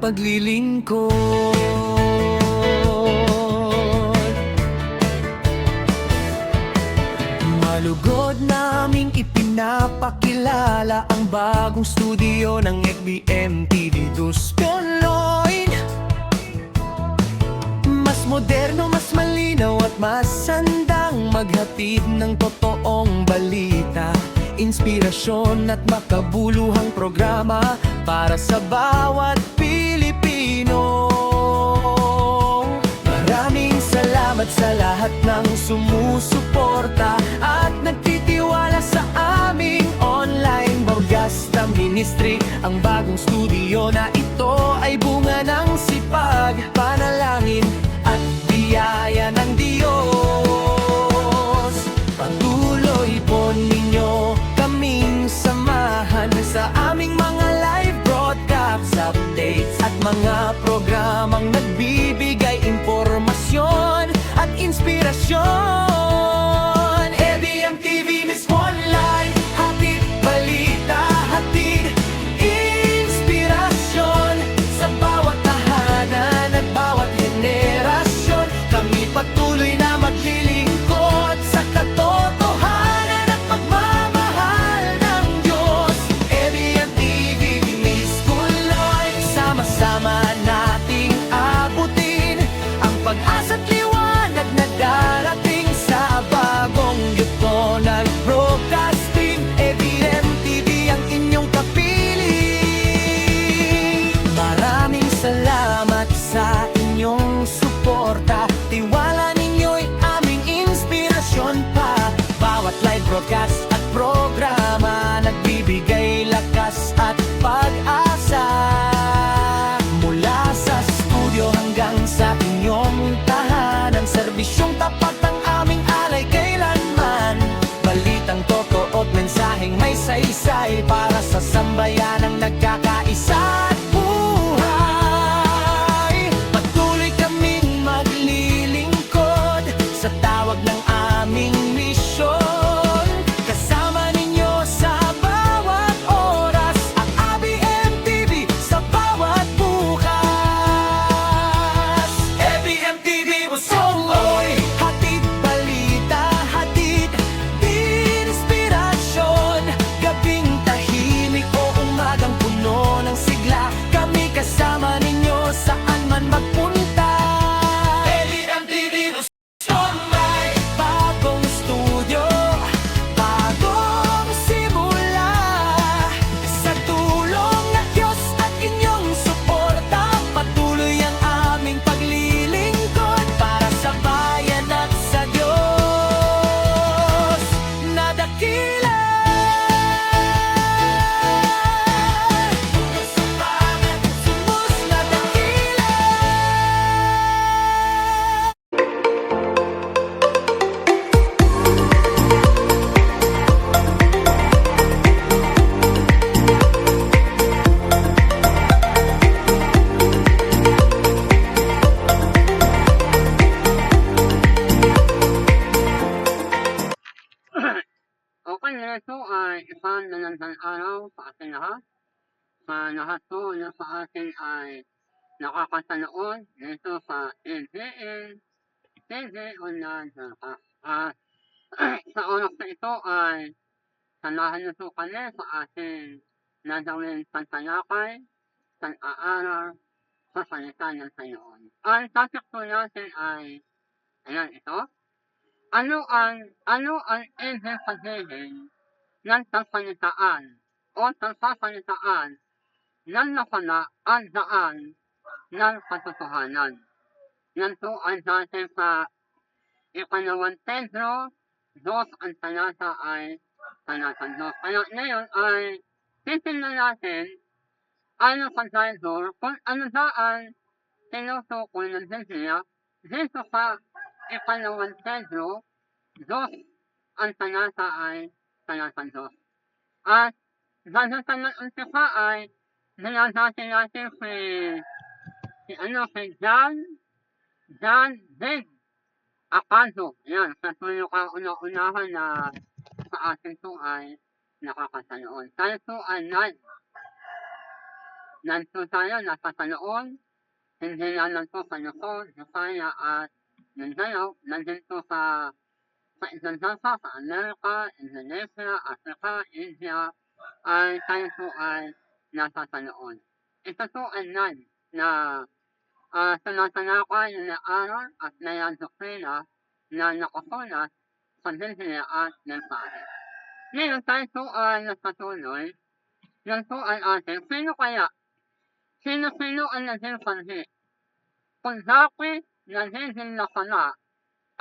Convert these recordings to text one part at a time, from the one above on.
paglilingkod. Malugod naming ipinapakilala ang bagong studio ng FBM TV Duspoloy. Mas moderno, mas malinaw at mas handang maghatid ng totoong balita, inspirasyon at makabuluhang programa para sa bawat Pilipino. Maraming salamat sa lahat ng sumusuporta at nagtitiwala sa aming online broadcast ministry. Ang bagong studio na ito ay bunga ng sipag, panalangin at biyaya ng Diyos. Patuloy po ninyo kaming samahan sa aming mga live broadcast, updates at mga programang nagbibigay impormasyon at inspirasyon. FBM TV Miss Online, hatid balita, hatid inspirasyon sa bawat tahanan at bawat henerasyon. Kami patuloy na maglilingkod sa katotohanan at pagmamahal ng Diyos. FBM TV Miss Online, sama-sama nating abutin ang pag-asa't liwanag na darating sa bagong yugto ng broadcasting. FBM TV ang inyong kapiling. Maraming salamat sa inyong suporta, tiwala ninyo'y aming inspirasyon pa. Bawat live broadcast at programa nagbibigay lakas at pag-asa. Mula sa studio hanggang sa inyong tahanan, serbisyong tapat ang aming alay kailanman. Balitang totoo at mensaheng may saysay para sa sambayanang nagkakaisa at buhay. Patuloy kaming maglilingkod sa tawag ng aming misyon. Kasama ninyo sa bawat oras, ang ABM TV sa bawat bukas. FBM TV Busoy, hatid balita, hatid inspirasyon. Gabing tahimik o umagang puno ng sigla, kami kasama ninyo saan man magpunta. FBM TV Busoy, bagong studio, bagong simula. Sa tulong ng Diyos at inyong suporta, patuloy ang aming paglilingkod para sa bayan at sa Diyos na dakila. Subos na dakila. Okay, ito ay isang nalandang araw sa ating lahat. Sa lahat po na sa atin ay nakakasanood dito sa NGN TV Online Broadcast. At sa oras na ito ay sanahan niyo po kami sa ating nagawin pantalakay, pag-aaral sa salita ng Panginoon. Ang topic po natin ay, ayan ito, ano ang ibig sabihin ng tagsalitaan o tagsasalitaan ng napalaan daan ng katotohanan? Yan po ay dati sa ikalawang Pedro 2, ang talata ay talata 2. Kaya ngayon ay titignan natin ano sa Bible kung ano daan tinutukoy ng Biblia dito sa ikalawang Pedro 2, ang talata ay talata 2. At bago sa mag-umpisa ay nilagati natin si John Big Acaso. Yan, sa tuyo ka una-unahan na sa atin po ay nakakasanood. Tayo po ay live nandito tayo nasa sa loob, hindi lang po sa Luzon, Visaya at Mindanao, nandito sa ibang bansa, sa Amerika, Indonesia, Africa, India, ay tayo po ay nasa sa loob. Ito po ay live na tinatalakay ni Aaron at Mayan Doktrina na nakasulat sa Biblia at mensahe. Ngayon tayo po ay nagpatuloy. Yan po ay ating sino-sino ang naging sanhi. Kung bakit nagiging nakala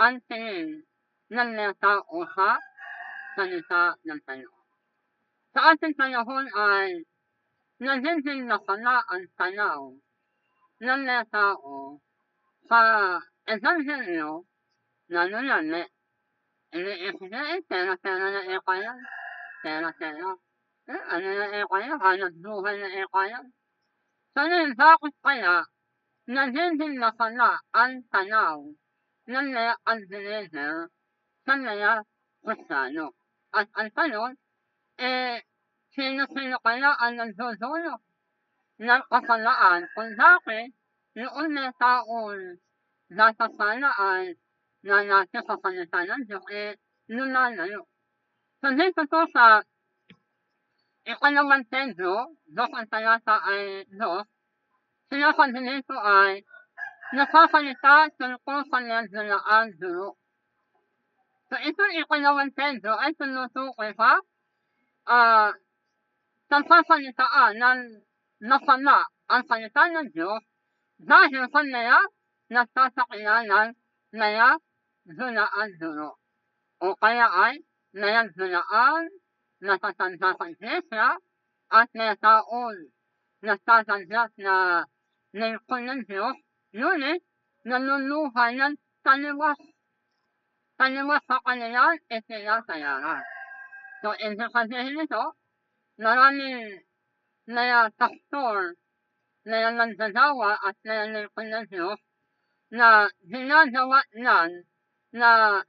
ang tingin ng mga tao sa salita ng Panginoon. Sa ating panahon ay nagiging nakala ang tanaw ng mga tao sa Ebanghelyo na nunali. Iniisip niya, pera-pera na kaya. Pera-pera. Ano na kaya? Hanap buhay na kaya. So ngayon, bakit kaya nagiging nakala ang tanaw ng mga unbeliever sa mga Kristiyano? At ang tanong, sino-sino kaya ang nagdudulo ng kasalaan kung bakit noong mga taong nasasala ay nanasa sa salita ng Diyos, lunalayo. So dito po sa ikalawang Pedro, 2 ang talata ay 2, sinasabi nito ay nasasalita tungkol sa nagdalaan duro. So itong ikalawang Pedro ay tumutukoy sa nagsasalitaan ng nasala ang salita ng Diyos dahil sa mga nagsasakilanan mga dulaan duro. O kaya ay mga dulaan natatanda sa iglesia at mga taon nagtatanda na lingkod ng Diyos, ngunit naluluhay ng taliwas. Taliwas sa kanilang itinatayaran. So, ibig sabihin nito, maraming mga pastor, mga nagdadawa at mga lingkod ng Diyos na ginagawa yan na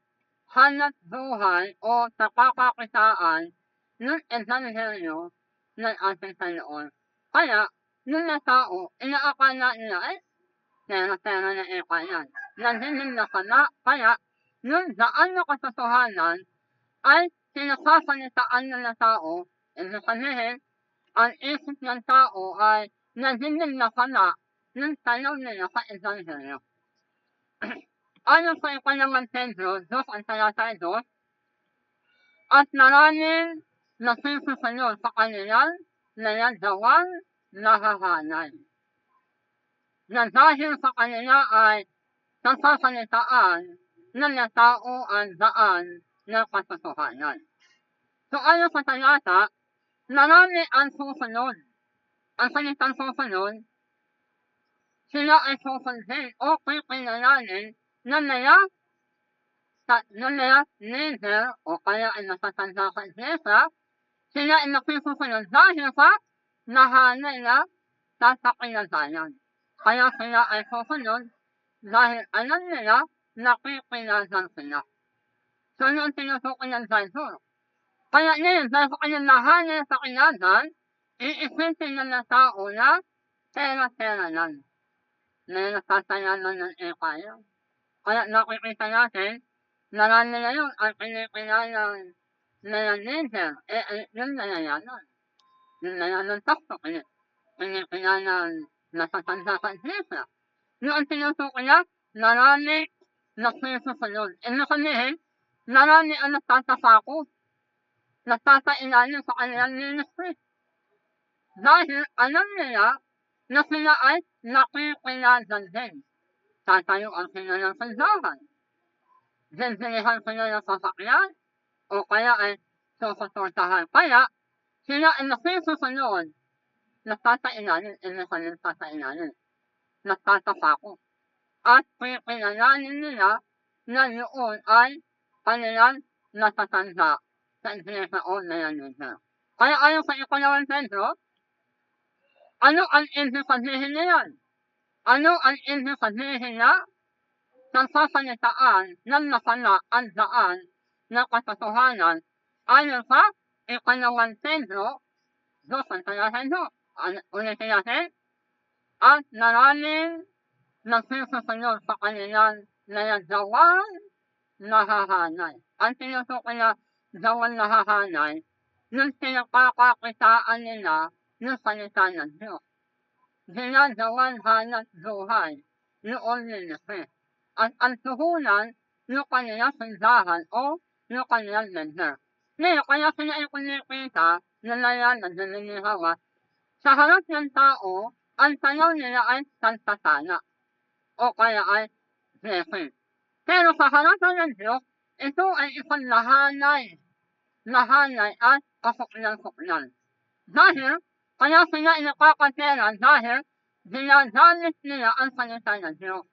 hanap buhay o nakakakitaan ng Ebanghelyo ng ating Panginoon. Kaya, yung mga tao, inaakala nila ay pera-pera na yan. Nagiging nakala, kaya yung daan na katotohanan ay sinasasalitaan ng mga tao, ibig sabihin, ang isip ng tao ay nagiging nakala ng tanaw nila sa Ebanghelyo. Ayon sa ikalawang Pedro, 2 ang talata 2, at maraming nasusunod sa kanilang nagawang nahahanay. Na dahil sa kanila ay nasasalitaan ng mga tao ang daan ng katotohanan. So ayon sa talata, marami ang susunod. Ang salitang susunod, sila ay susundin o kikilalanin ng mga leader o kaya ay natatanda sa iglesia, sila ay nakisusunod dahil sa nahanay na tatakilalanan. Kaya sila ay susunod dahil alam nila nakikilalan sila. So yun ang tinutukoy ng Bible. Kaya ngayon, dahil sa kanyang nahanay sa kilalan, iisipin ng mga tao na pera-pera lang. May nasasalanan ng kaya. Kaya nakikita natin, marami na yun ang kinikilalang mga leader, yung nalayanan. Yung nalayanan takto, kinikilalang natatanda sa iglesia. Yung ang tinutukoy na, marami nagsusunod. Ibig sabihin, marami ang nagtatapako, nagtatailalim sa kanilang ministry. Dahil alam nila na sila ay nakikilalan din. Tatayuan sila ng sandahan. Dindinihan sila ng sasakyan, o kaya ay susuportahan. Kaya, sila ay nakisusunod, nagtatailalim, nagtatapako. At kikilalanin nila na yun ay kanilang natatanda sa iglesia o nalalita. Kaya ayon sa ikalawang Pedro, ano ang ibig sabihin niyan? Ano ang ibig sabihin na nagsasalitaan ng nasala ang daan ng katotohanan ayon sa ikalawang Pedro, 2 ang talata 2. Ulitin natin, at maraming nagsusunod sa kanilang nayagawang nahahanay. Ang tinutukoy na gawang nahahanay, yung pinagkakakitaan nila ng salita ng Diyos. Ginagawang hanap buhay noon nilisi. At ang tuhunan ng kanilang sindahan o ng kanilang leader. Ngayon, kaya sila ay kumikita na layanan na nilihawa. Sa harap ng tao, ang tanong nila ay santatana o kaya ay blessing. Pero sa harapan ng Diyos, ito ay isang lahanay at kasuklan-suklan. Dahil, kaya sila ay nakakatera dahil ginagamit nila ang salita ng Diyos.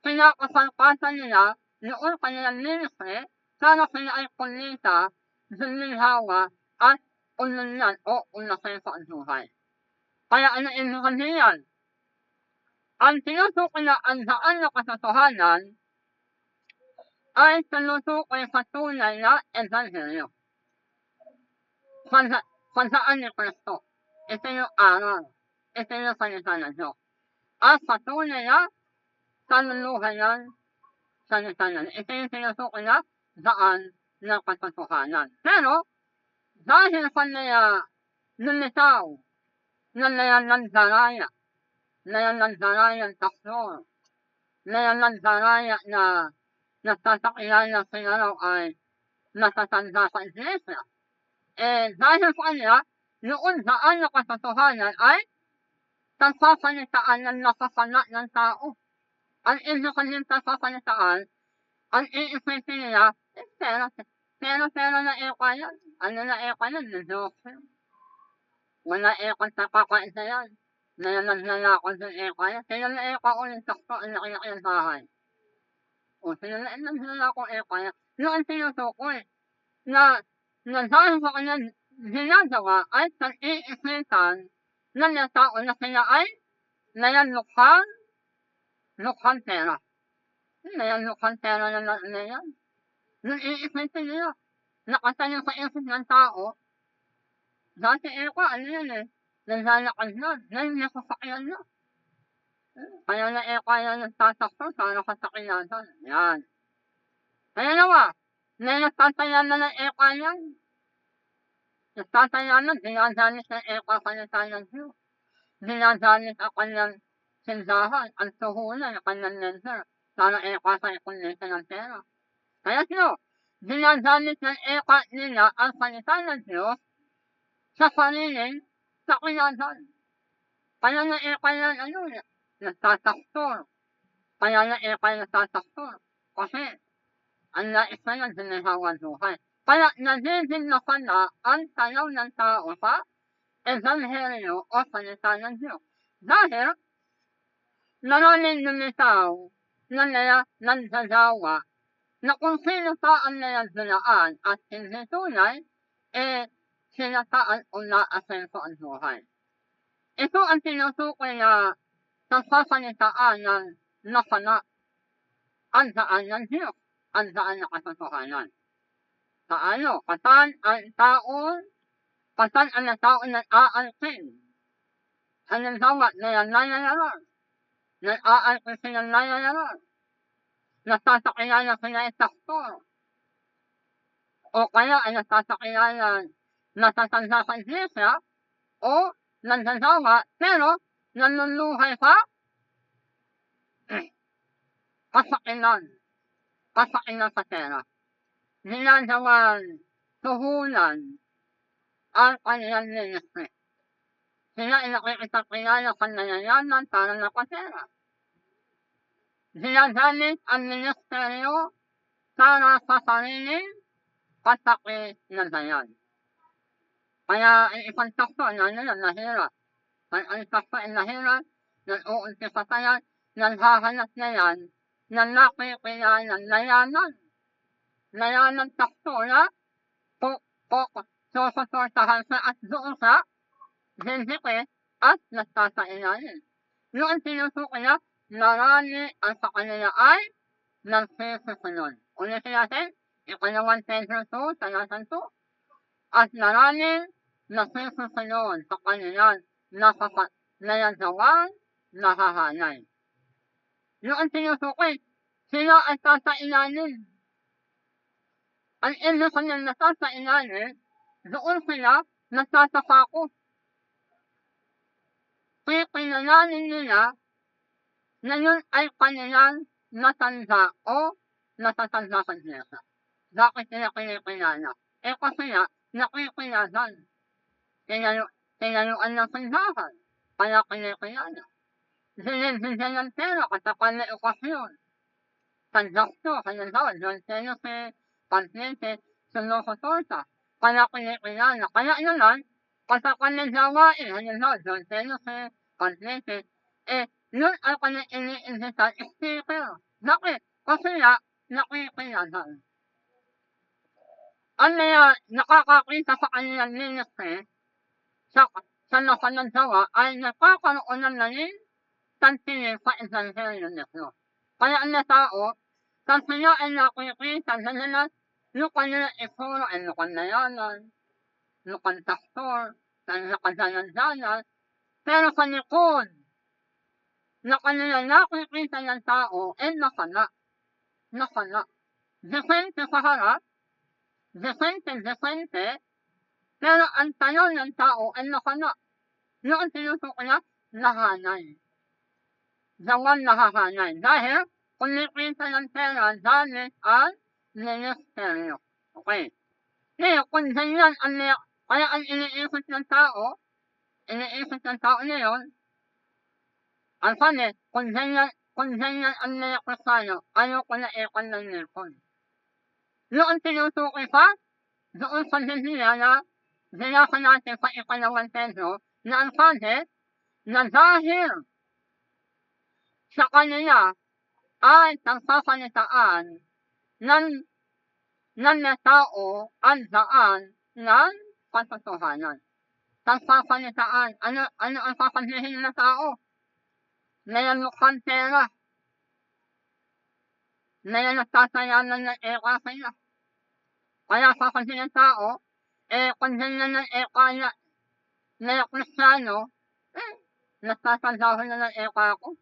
Pinakasalpasan nila noon kanilang ministry para sila ay kulita, ginhawa at ununyan o unasay sa buhay. Kaya ano ibig sabihin? Ang tinutukoy na ang daan na katotohanan ay tinutukoy sa tunay na ebanghelyo. Pagdaan ni Kristo. Ito yung aral. Ito yung salita ng Diyos. At sa tunay na kaluluhan salita ng Diyos. Ito yung tinutukoy na daan ng katotohanan. Pero, dahil sa nila lumitaw na nayalandaraya, nayalandaraya ang takso, nayalandaraya na nagtatakilala sila raw ay natatanda sa iglesia. Dahil sa kanila, noon daan na katotohanan ay tagpapalitaan ng nakasala ng tao. Ang ibig sabihin tagpapalitaan, ang iisipin nila, pero na eka yan. Ano na eka yan? Nandokse. Wala eka sa kakaisa yan. Nayalanlalakon ng eka yan. Sila na eka ulit takto ang laki-laki ng bahay. O sila na nalalakon eka yan. Yung ang tinutukoy na dahil sa kanyang ginagawa ay pag-iisipan ng tao na sila ay nayanlukhang pera. Nayanlukhang pera na yan. Nung iisipin nila, nakatayo sa isip ng tao, dati ano yan naglalakad na, ngayon nasasakyan na. Kaya na yan nagtatakto para kasakyanan. Yan. Kaya naman, may nagtatayan na ng yan. Nagtatayan na, ginagamit ng salita ng Diyos. Ginagamit ang kanyang sindahan, ang tuhunan, ang kanyang lender, para sa ikunlita ng pera. Kaya ginagamit ng nila ang salita ng Diyos sa sariling sakyanan. Kaya na yan, nagtataktor. Kaya na nagtataktor. Kasi, ang nais na yan, ginahawan buhay. Kaya nagiging na pala ang tanong ng tao sa ebanghelyo o salita ng Diyos. Dahil, maraming lumitaw na nagdadawa na kung sino pa ang nayagdulaan at hindi tunay, sila pa ang una-asenso ang buhay. Ito ang tinutukoy na pagpapalitaan ng nasana ang daan ng Diyos, ang daan na katotohanan. Paano? Kasan ang tao nag-aalkin. Halimbawa, nayayayaran. Nag-aalkin silang nayayaran. Nagtatakilala sila taktor. O kaya ay nagtatakilala natatanda sa iglesia o nagdadawa pero naluluhay sa kasakilan sa pera. Ginagawang tuhunan ang kanilang ministry. Sila ay nakikipagkilala sa nayayaman para napasera. Ginagamit ang ministeryo para sa sariling kasakilan. Kaya ang isang takto na nahirap. Ang takto ay nahirap, nag-uumpisa pa yan, naghahanap na yan, na nakikilala nayaman takto na susuportahan sa at doon sa ginhipit at nagtatailanin. Yung tinutukoy na marami ang sa kanila ay nagsisusunod. Ulitin natin, ikalawang Pedro 2, talatan 2, at maraming nasusunod sa kanilang nayagawang nahahanay. Yung tinutukoy, sila ay sasailalim. Ang inyong kanilang nasasailalim, doon sila nagtatapako. Pipinalanin nila na yun ay kanilang natanda o natatanda sa Diyos. Bakit nila pinipilala? Kasi nga, nakikilalan. Tinaluan ng sandahan, kaya pinipilala. Binibigyan ng pera kasi kanya okasyon. Sa gasto, halimbawa, doon sa'yo si Pansente, sumusuporta. Kaya pinipilala. Kaya naman, kasi kanyang gawain, halimbawa, doon sa'yo si Pansente, yun ay kanyang iniinvitan speaker. Bakit? Kasi nga, nakikilalan. Ang nakakakita sa kanilang ministry, sa nakanagawa ay nagkakaroon ng naging tangkilin sa Ebanghelyo ni Diyos. Kaya ang tao, sa sila ay nakikita na nila yung kanilang itsura ay mukhang nayanan, mukhang pastor, nakadalan-dalan, pero sa likod na kanilang nakikita ng tao ay nakala. Defente sa harap, defente, pero ang tanong ng tao ay nakala. Yung ang tinutukoy na nahanay. Dawang nahahanay. Dahil, kumikita ng pera dahil ang ministeryo. Okay. Ngayon, kung ganyan kaya ang iniisip ng tao ngayon, ang sabi, kung ganyan ang nilakasano, ayaw ko na ikon ng nilkon. Yung ang tinutukoy pa, doon sa Biblia na binasa natin sa ikalawang Pedro, na ang sabi, na dahil sa kanila ay nagpapalitaan ng tao ang daan ng katotohanan. Nagpapalitaan. Ano ang sasabihin ng tao? Nayalukan pera. Nagtatayanan ng eka sila. Kaya sasabihin ng tao, kung ganyan ng eka na Kristiyano, nagtatandahan na ng eka ko.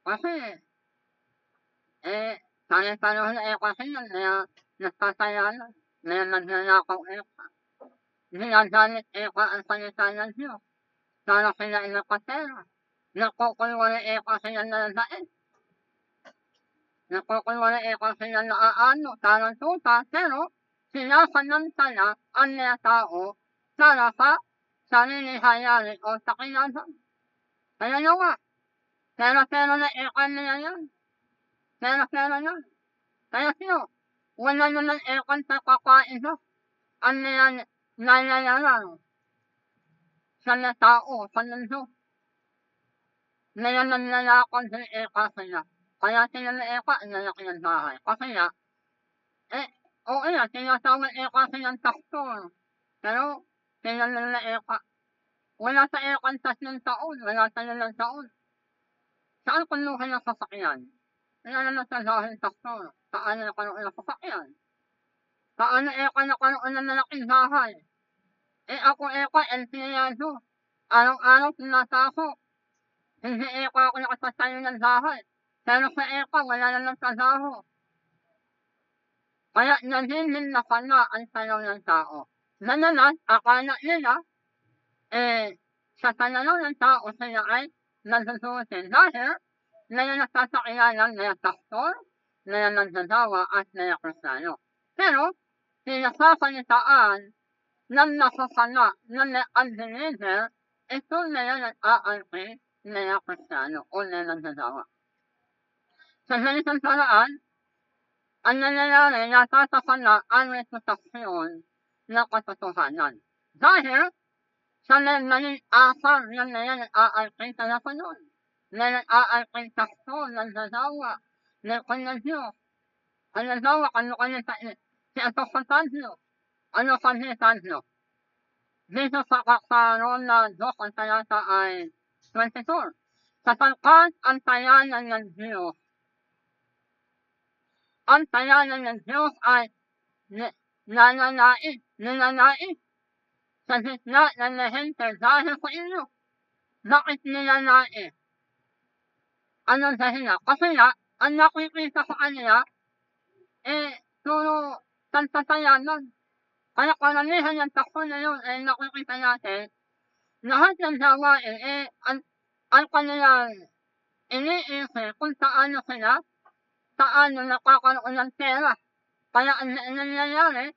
Kasi, sayang panahon na eka sila, nagtatayanan, nagnanakaw eka. Ginagamit eka ang salita ng Diyos. Para sila ay nakatera. Nakukulwa ng eka sila na daig. Nakukulwa ng eka sila na aano, tarang tuta, pero sinasanamtala ang mga tao para sa sarili hayari o sakilasan. Kaya nawa, pera na eka nila yan. Pera yan. Kaya siyo, wala naman eka sa kakain sa ang nalayaran sa tao, sa mundo. Nalalakon sa eka sila. Kaya sila na eka, nalaki ng bahay. Kasi nga, oo yan, sinasawang eka silang pastor. Pero, sila na eka. Wala sa eka ang 3 taon, wala sa 2 taon. Saan kumuha ng sasakyan? Wala naman sa dahil pastor. Saan na karoon ng sasakyan? Saan na eka nakaroon ng malaking bahay? Ako eka, empleyado. Araw-araw pinasasok. Hindi eka ako nakasasaya ng bahay. Pero sa eka, wala naman trabaho. Kaya naging na pala ang tanaw ng tao. Nanalas, akala nila, sa tanaw ng tao sila ay nagsususin. Dahil, nasasakilalang na pastor, na nagdadawa at na Kristiyano. Pero, pinasasalitaan ng nakasala ng unbeliever, ito na yan nag-aalpi na Kristiyano o na nagdadawa. Sa ganitong paraan, ang nangyayari natatapala ang reputasyon ng katotohanan. Dahil, sa naging asar ng nag-aalpi sa napanod, na nag-aalpi pastor ng dadawa, ng kanyang Diyos. Ang dadawa, kanya si Apostol Pablo. Ano sabi ni Pablo? Dito sa kakaroon na Diyos ang talata ay 24. Sapagkat ang tayanan ng Diyos. Ang tayanan ng Diyos ay nananais sa gitna ng lahente dahil sa inyo. Bakit nila nais? Anong dahilan? Kasi nga, ang nakikita sa kanila, puro tansatayanan. Kaya karamihan ng takbo na yun ay nakikita natin, lahat ng gawain ang kanilang iniisip kung paano nakakaroon ng pera. Kaya ang nangyayari,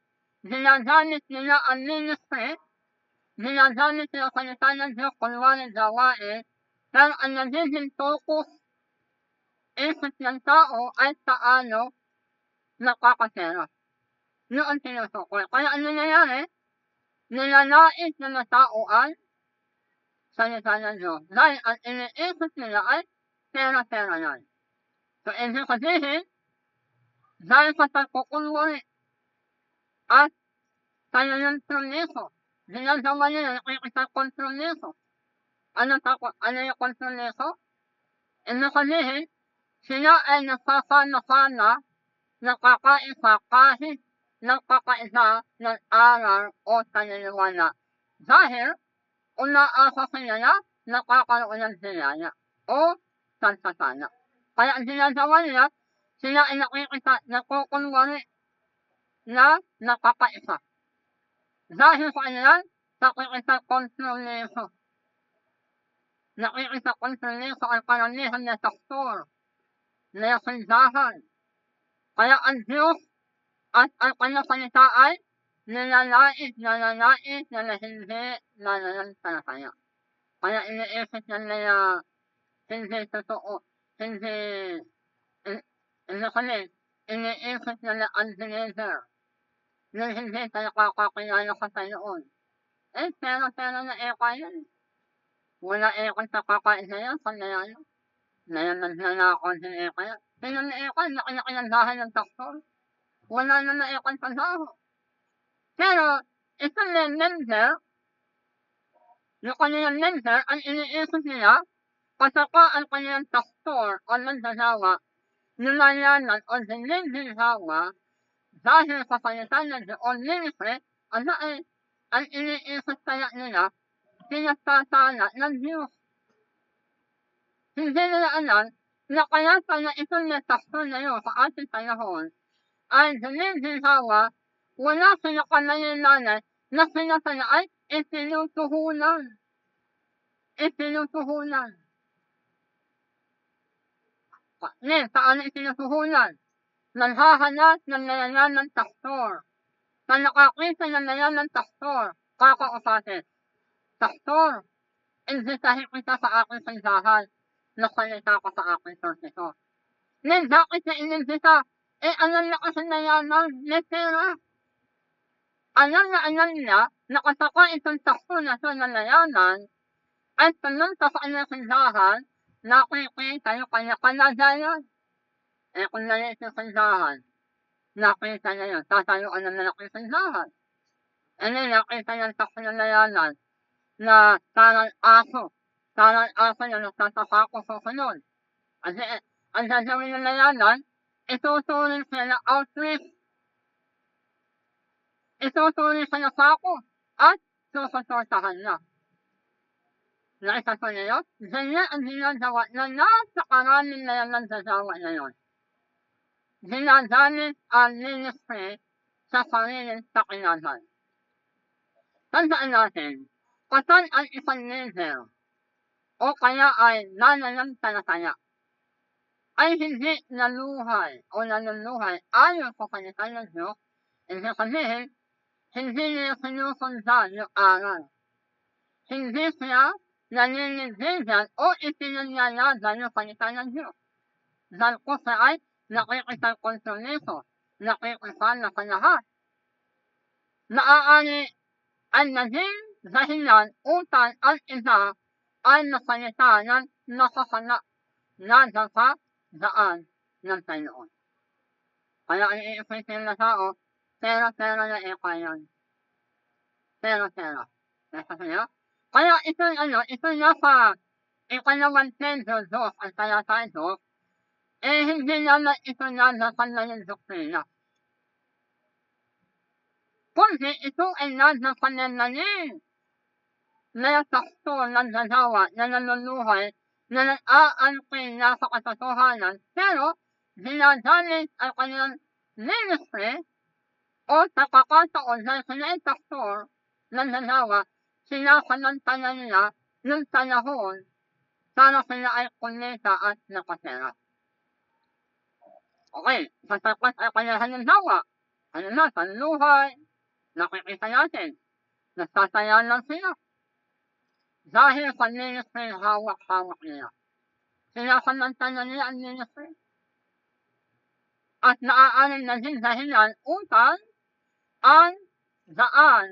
ginagamit nila ang ministry, ginagamit nila salita ng Diyos, kunwari gawain, pero ang nagiging focus, isip ng tao ay paano nakakapera. Yun ang tinutukoy. Kaya ang nangyayari, nilalait ng mga tao ay salita ng Diyos. Dahil ang iniisip nila ay pera-pera yan. So, ibig sabihin, dahil sa pagkukunwari at tayo ng promiso, ginagawa nila nakikipagkompromiso. Ano yung kompromiso? Ibig sabihin, sila ay nagkakana-kana, nakakaisa kahit nagkakaisa ng aral o paniniwala. Dahil, unaasa sila na nakakaroon ng biyaya o sansasana. Kaya ang ginagawa nila, sila ay nakukunwari na nakakaisa. Dahil sa kanilang nakikipagkompromiso. Nakikipagkompromiso ang karamihan na pastor, na sindahan. Kaya ang Diyos at ang kanyang salita ay nilalait na hindi nananampalataya. Kaya iniisip na nila hindi totoo, hindi kami, iniisip nila ang believer na hindi tayo kakakilala sa Panginoon. Pero na yan. Wala sa kakain na yan, panayano. Nayaman na ako sa kaya. Pero na laki-laki ng bahay ng doktor. Wala na sa baho. Pero, isang member, yung kanilang member, ang iniisip nila, pasaka ang kanilang pastor o nagdadawa, nulayanan o dinidinhawa, dahil sa salita ng Diyos ministry, ang iniisip kaya nila, pinagtatala ng Diyos. Hindi nila alam na kaya pala itong may pastor na yun sa ating panahon, ay dinidinhawa, wala sila kanayananan na sila pala ay itinutuhunan. Paano itinutuhunan? Naghahanap ng layanan ng pastor. Na nakakita ng layanan ng pastor, kakausasin. Pastor, imbitahin kita sa aking sandahan. Nasalita ko sa aking sortito. Bakit na inimbita? Alam na kasi layanan, may pera. Alam niya, nakasaka itong pastor na ito ng layanan, ay pumunta sa kanyang sandahan, nakikita yung kanyang kalagayan. Kung nalit yung sandahan, nakita niya yun, tatayuan na malaki yung sandahan. Nakita niya ang pastor ng layanan, na parang aso na nagtatapako sa sunod. Ang gagawin ng layanan, itutuloy siya ng outreach. Itutuloy siya ng pako at susuportahan na. Nakita ko na yun? Ganyan ang ginagawa na napakaraming layanan sa gawa na yun. Ginagamit ang ministry sa sariling pakinagan. Tandaan natin, kapag ang isang leader o kaya ay nananampalataya ay hindi naluluhay ayon sa salita ng Diyos, ibig sabihin, hindi niya sinusundan yung aral. Hindi siya naninindigan o ipinanyalagan yung salita ng Diyos. Dahil ko siya ay nakikipagkompromiso, nakikisala sa lahat. Maaari ang naging dahilan upang ang isa ay nasalita ng nakasala na sa daan ng Panginoon. Kaya ang iisipin na tao, pera na yan. Pera. Kaya ito nasa ikalawang Pedro 2 ang talata 2, hindi naman ito nasa kanilang doktrina. kundi ito ay nasa pananalig na sakto ng dalawa na nanuluhay na nag-aangkin na sa katotohanan pero dinadaling ang kanilang ministry o sa kakataon na sila ay pastor ng dalawa, sinapanantanan nila ng panahon para sila ay kumita at nakasera. Okay, sasapat ay kanilang halimbawa. Ano na, panluhay, nakikita natin, nasasaya lang sila. Dahil sa ministry hawak-hawak nila. Sinapanantanan nila ang ministry. At naaanin na din dahilan upang ang daan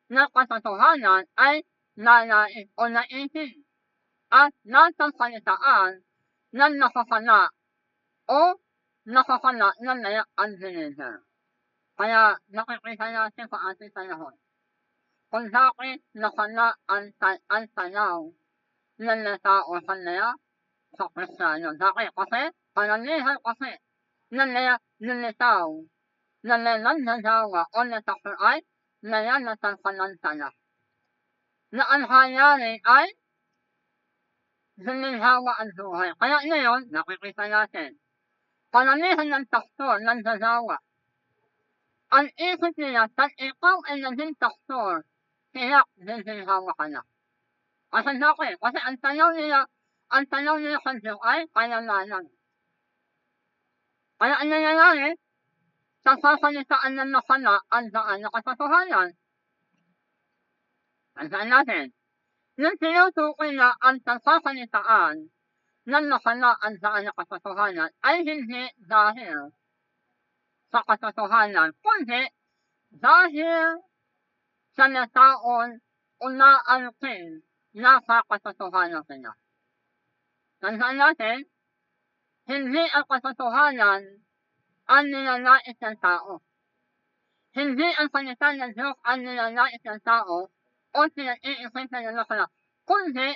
ng katotohanan ay nalait o naitin at nasa salitaan ng nakakala o nakakala ng layaan deliver. Kaya nakikita natin sa ating panahon kung bakit nakala ang tanaw ng tao sa laya sa Kristiyano. Bakit? Kasi panalihan kasi ng laya nilitaw na lelang nagawa o natakot ay laya na tangkalantala. Na ang hayari ay zinilhawa ang buhay. Kaya ngayon, nakikita natin, panalihan ng pastor ng dalawa. Ang isip nila, pag ikaw ay naging pastor, kaya zinilhawa ka na. Kasi bakit? Kasi ang tanaw nila sa Diyos ay kayamanan. Kaya ang nangyayari, sa sasalitaan ng nakala ang daan na katotohanan. Tandaan natin, nung tinutukoy na ang sasalitaan ng nakala ang daan na katotohanan ay hindi dahil sa katotohanan, kundi dahil sa nataon unaangkin na sa katotohanan sila. Tandaan natin, hindi ang katotohanan ang nilalait ng tao. Hindi ang salita ng Diyos ang nilalait ng tao o pinag-iisip ng nakala, kundi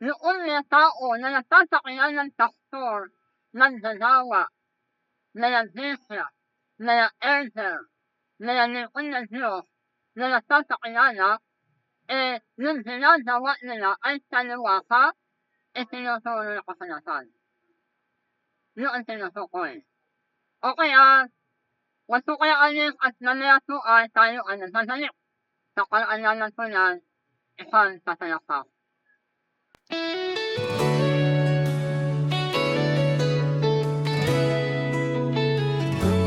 noon na tao na nagsasakiyan ng pastor ng dalawa, na nag-isya, na nag-elder, na nag-ikon ng Diyos, na nagsasakiyan yung ginagawa nila ay kaliwa sa itinuturo ng kasalanan. Yun ang tinutukoy. Okay, wasto kaya alis at nalayato ay tayo ay nagsasalip. Sa kalaanan po yan, isang sasalakap.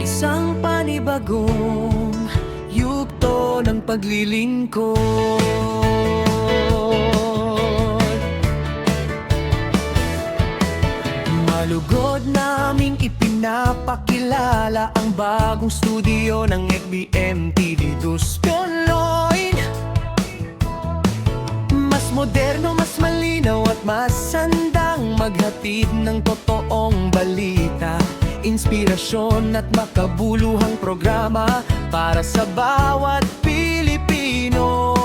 Isang panibagong yugto ng paglilingkod. Malugod naming ipinapakilala ang bagong studio ng FBM TV Duspoloy. Mas moderno, mas malinaw at mas sandang maghatid ng totoong balita, inspirasyon at makabuluhang programa para sa bawat Pilipino.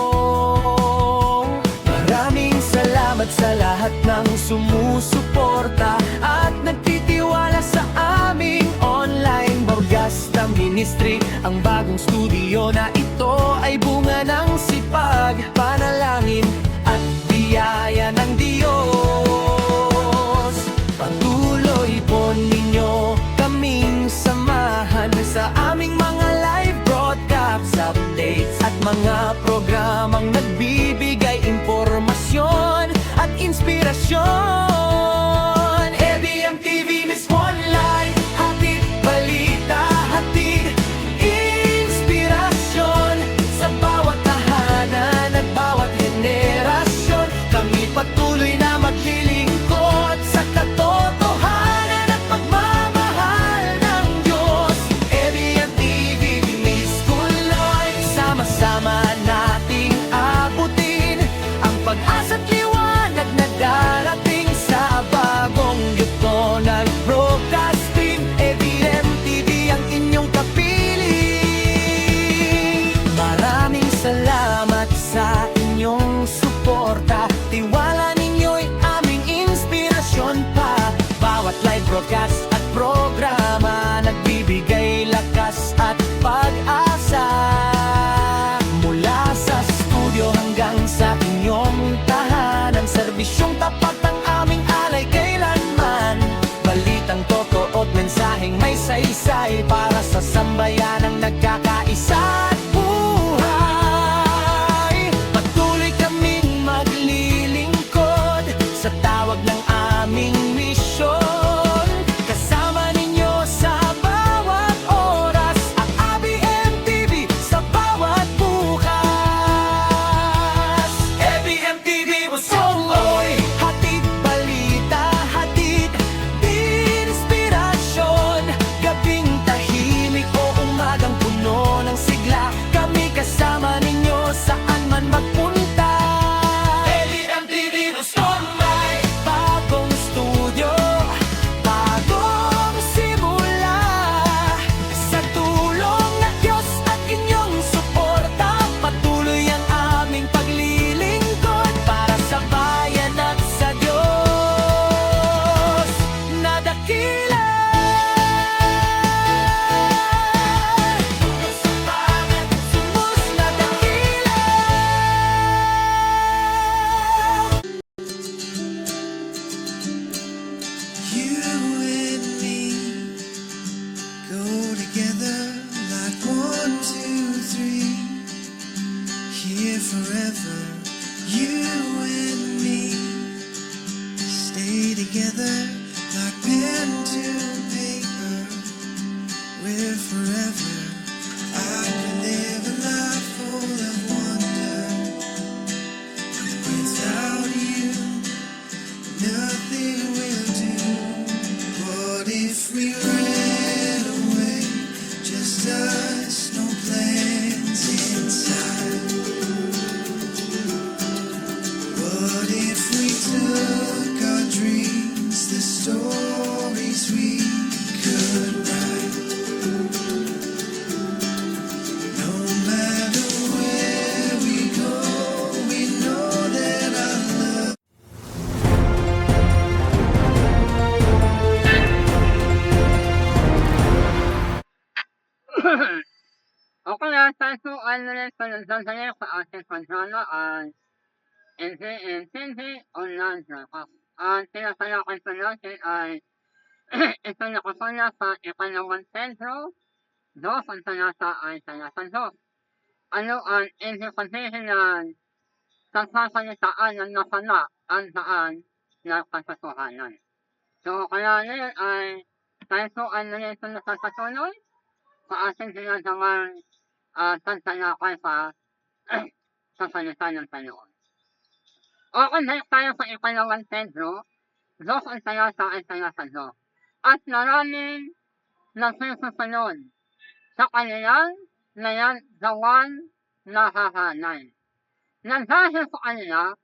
Maraming salamat sa lahat ng sumusuporta at nagtitiwala sa aming online Baugasta Ministry. Ang bagong studio na ito ay bunga ng sipag, panalangin at biyaya ng Diyos. Patuloy po ninyo kaming samahan sa aming mga live broadcasts, updates at mga programang nagbibigay impormasyon at inspirasyon. FBM TV Miss Online, hatid balita, hatid inspirasyon sa bawat tahanan at bawat henerasyon. Kami patuloy na maglilingkod sa katotohanan at pagmamahal ng Diyos. FBM TV Miss Kuloy, sama-sama nating abutin ang pag-asa't liwanag na darating sa bagong yugto ng broadcasting. FBM TV ang inyong kapiling. Maraming salamat sa inyong suporta. Tiwala ninyo'y aming inspirasyon pa. Bawat live broadcast at programa nagbibigay lakas at pag-asa. together like pen to paper. We're forever. I could live a life full of wonder. Without you, nothing will do. What if we ran away? Just us, no plans inside. What if we took our dreams, the stories we could write? No matter where we go, we know that our love. Okay na, tayo po ay nagsasalit sa ating kontrana ay NCNCC online traffic. Ang tinatalakay po natin ay ito nakasala sa ikalawang sentro, dos ang talata ay talata 2. Ano ang interpretation sa sasalitaan ng nasala ang daan ng katotohanan. So, kaya ngayon ay tayo po ay nalito na sa patuloy sa ating ginagawang pagtalakay sa salita ng Panginoon. Okay, balik tayo sa ikalawang Pedro, dos ang talata ay talata 2. At maraming nagsusunod sa kanilang gawan na hahanay. Na dahil sa kanila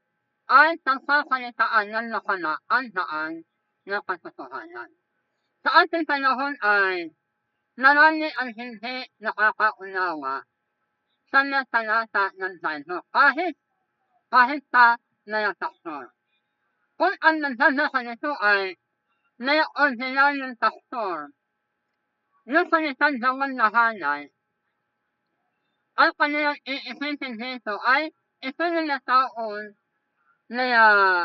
ay pagpapalitaan ng nasala ang daan ng katotohanan. Sa ating panahon ay marami ang hindi nakakaunawa sa mga talata ng Bible kahit pa mga pastor. Kung ang nagsasaka nito ay mga ordinaryong pastor, yung salitang gawan na hanay, ang kanilang iisipin dito ay ito yung nataon na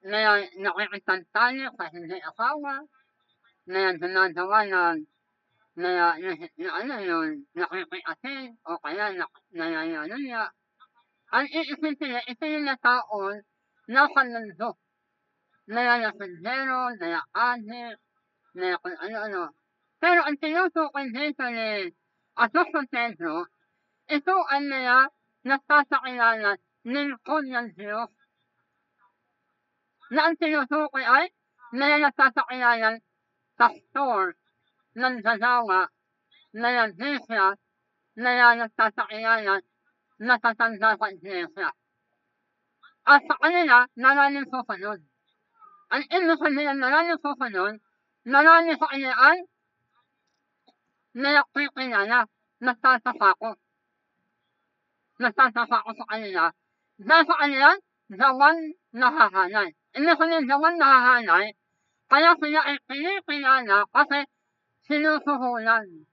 nakikitantali sa hindi asawa, na ginagawa ng nakikiasin o kaya niya. Ang iisipin nila, ito yung nataon na kanando, na nasundero, na adik, na kung ano-ano. Pero ang tinutukoy dito ni Apostol Pedro, ito ay mga nagsasakilalan lingkod ng Diyos. Na ang tinutukoy ay mga nagsasakilalan pastor ng gagawa, mga Iglesia, mga nagsasakilalan na tatanda sa Iglesia. At sa kanila, maraming susunod. Ang ibig sabihin maraming susunod, marami sa kanila ay nakikilala, nagtatapako sa kanila, dahil sa kanila, gawan na hahanay. Ibig sabihin gawan na hahanay, kaya sila ay kinikilala kasi sinusuhulan.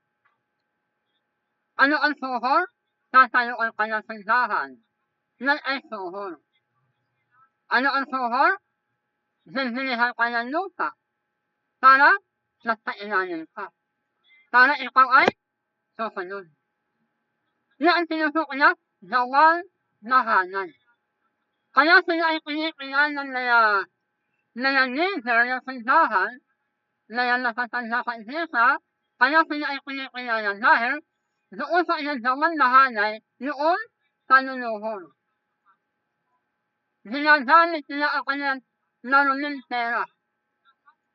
Ano ang suhol? Tatayuan ka ng tindahan. Yan ay suhol. Ano ang suhol? Binbilihan ka ng lupa para nagpailalim ka. Para ikaw ay susunod. Yan ang tinutukoy niya, gawan na hanay. Kaya sila ay kinikilala na leader ng tindahan, na nakatanda sa Iglesia, kaya sila ay kinikilala dahil doon sa ilang gawan na hanay, noon kanuluhor. Ginagamit nila ang kanilang maruming pera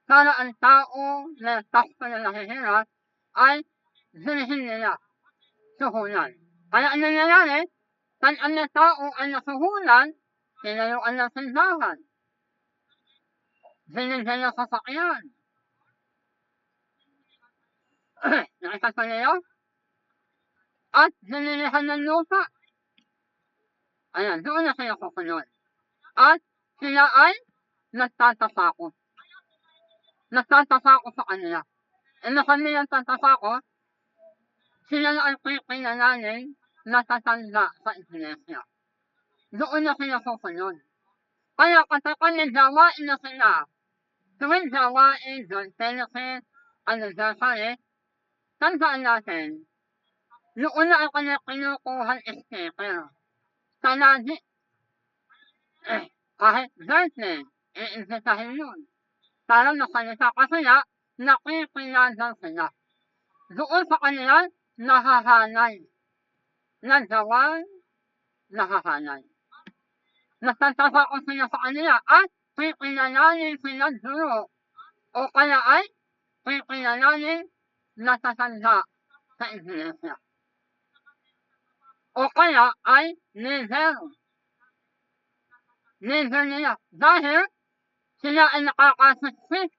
para ang tao na takpo na nakihirap ay zinihin nila, suhulan. Kaya ang nangyayari, pag ang tao ay nasuhulan, tinayuan ng tindahan. Binigyan ng sasakyan. Nakita niyo? At binilihan ng lupa. Ayan, doon na sila kusunod. At sila ay nagtatapako. Nagtatapako sa kanila. E na kanilang tatapako, sila na ay kikilalanin na tatanda sa Iglesia. Doon na sila kusunod. Kaya katakan ng gawain na sila, tuwing gawain, John Pentecost, anniversary, tandaan natin, noon na ang kanyang kinukuhan sticker. Talagi, kahit birthday, iimbitahin yun. talang na salita kasi nga nakikilalang sila. Doon sa kanilang nahahanay. Nagawang nahahanay. Natatapa ko sila sa kanila at kikilalanin sila duro o kaya ay kikilalanin natatanda sa iglesia. O kaya ay leader. Leader nila. Dahil sila ay nakakasisip.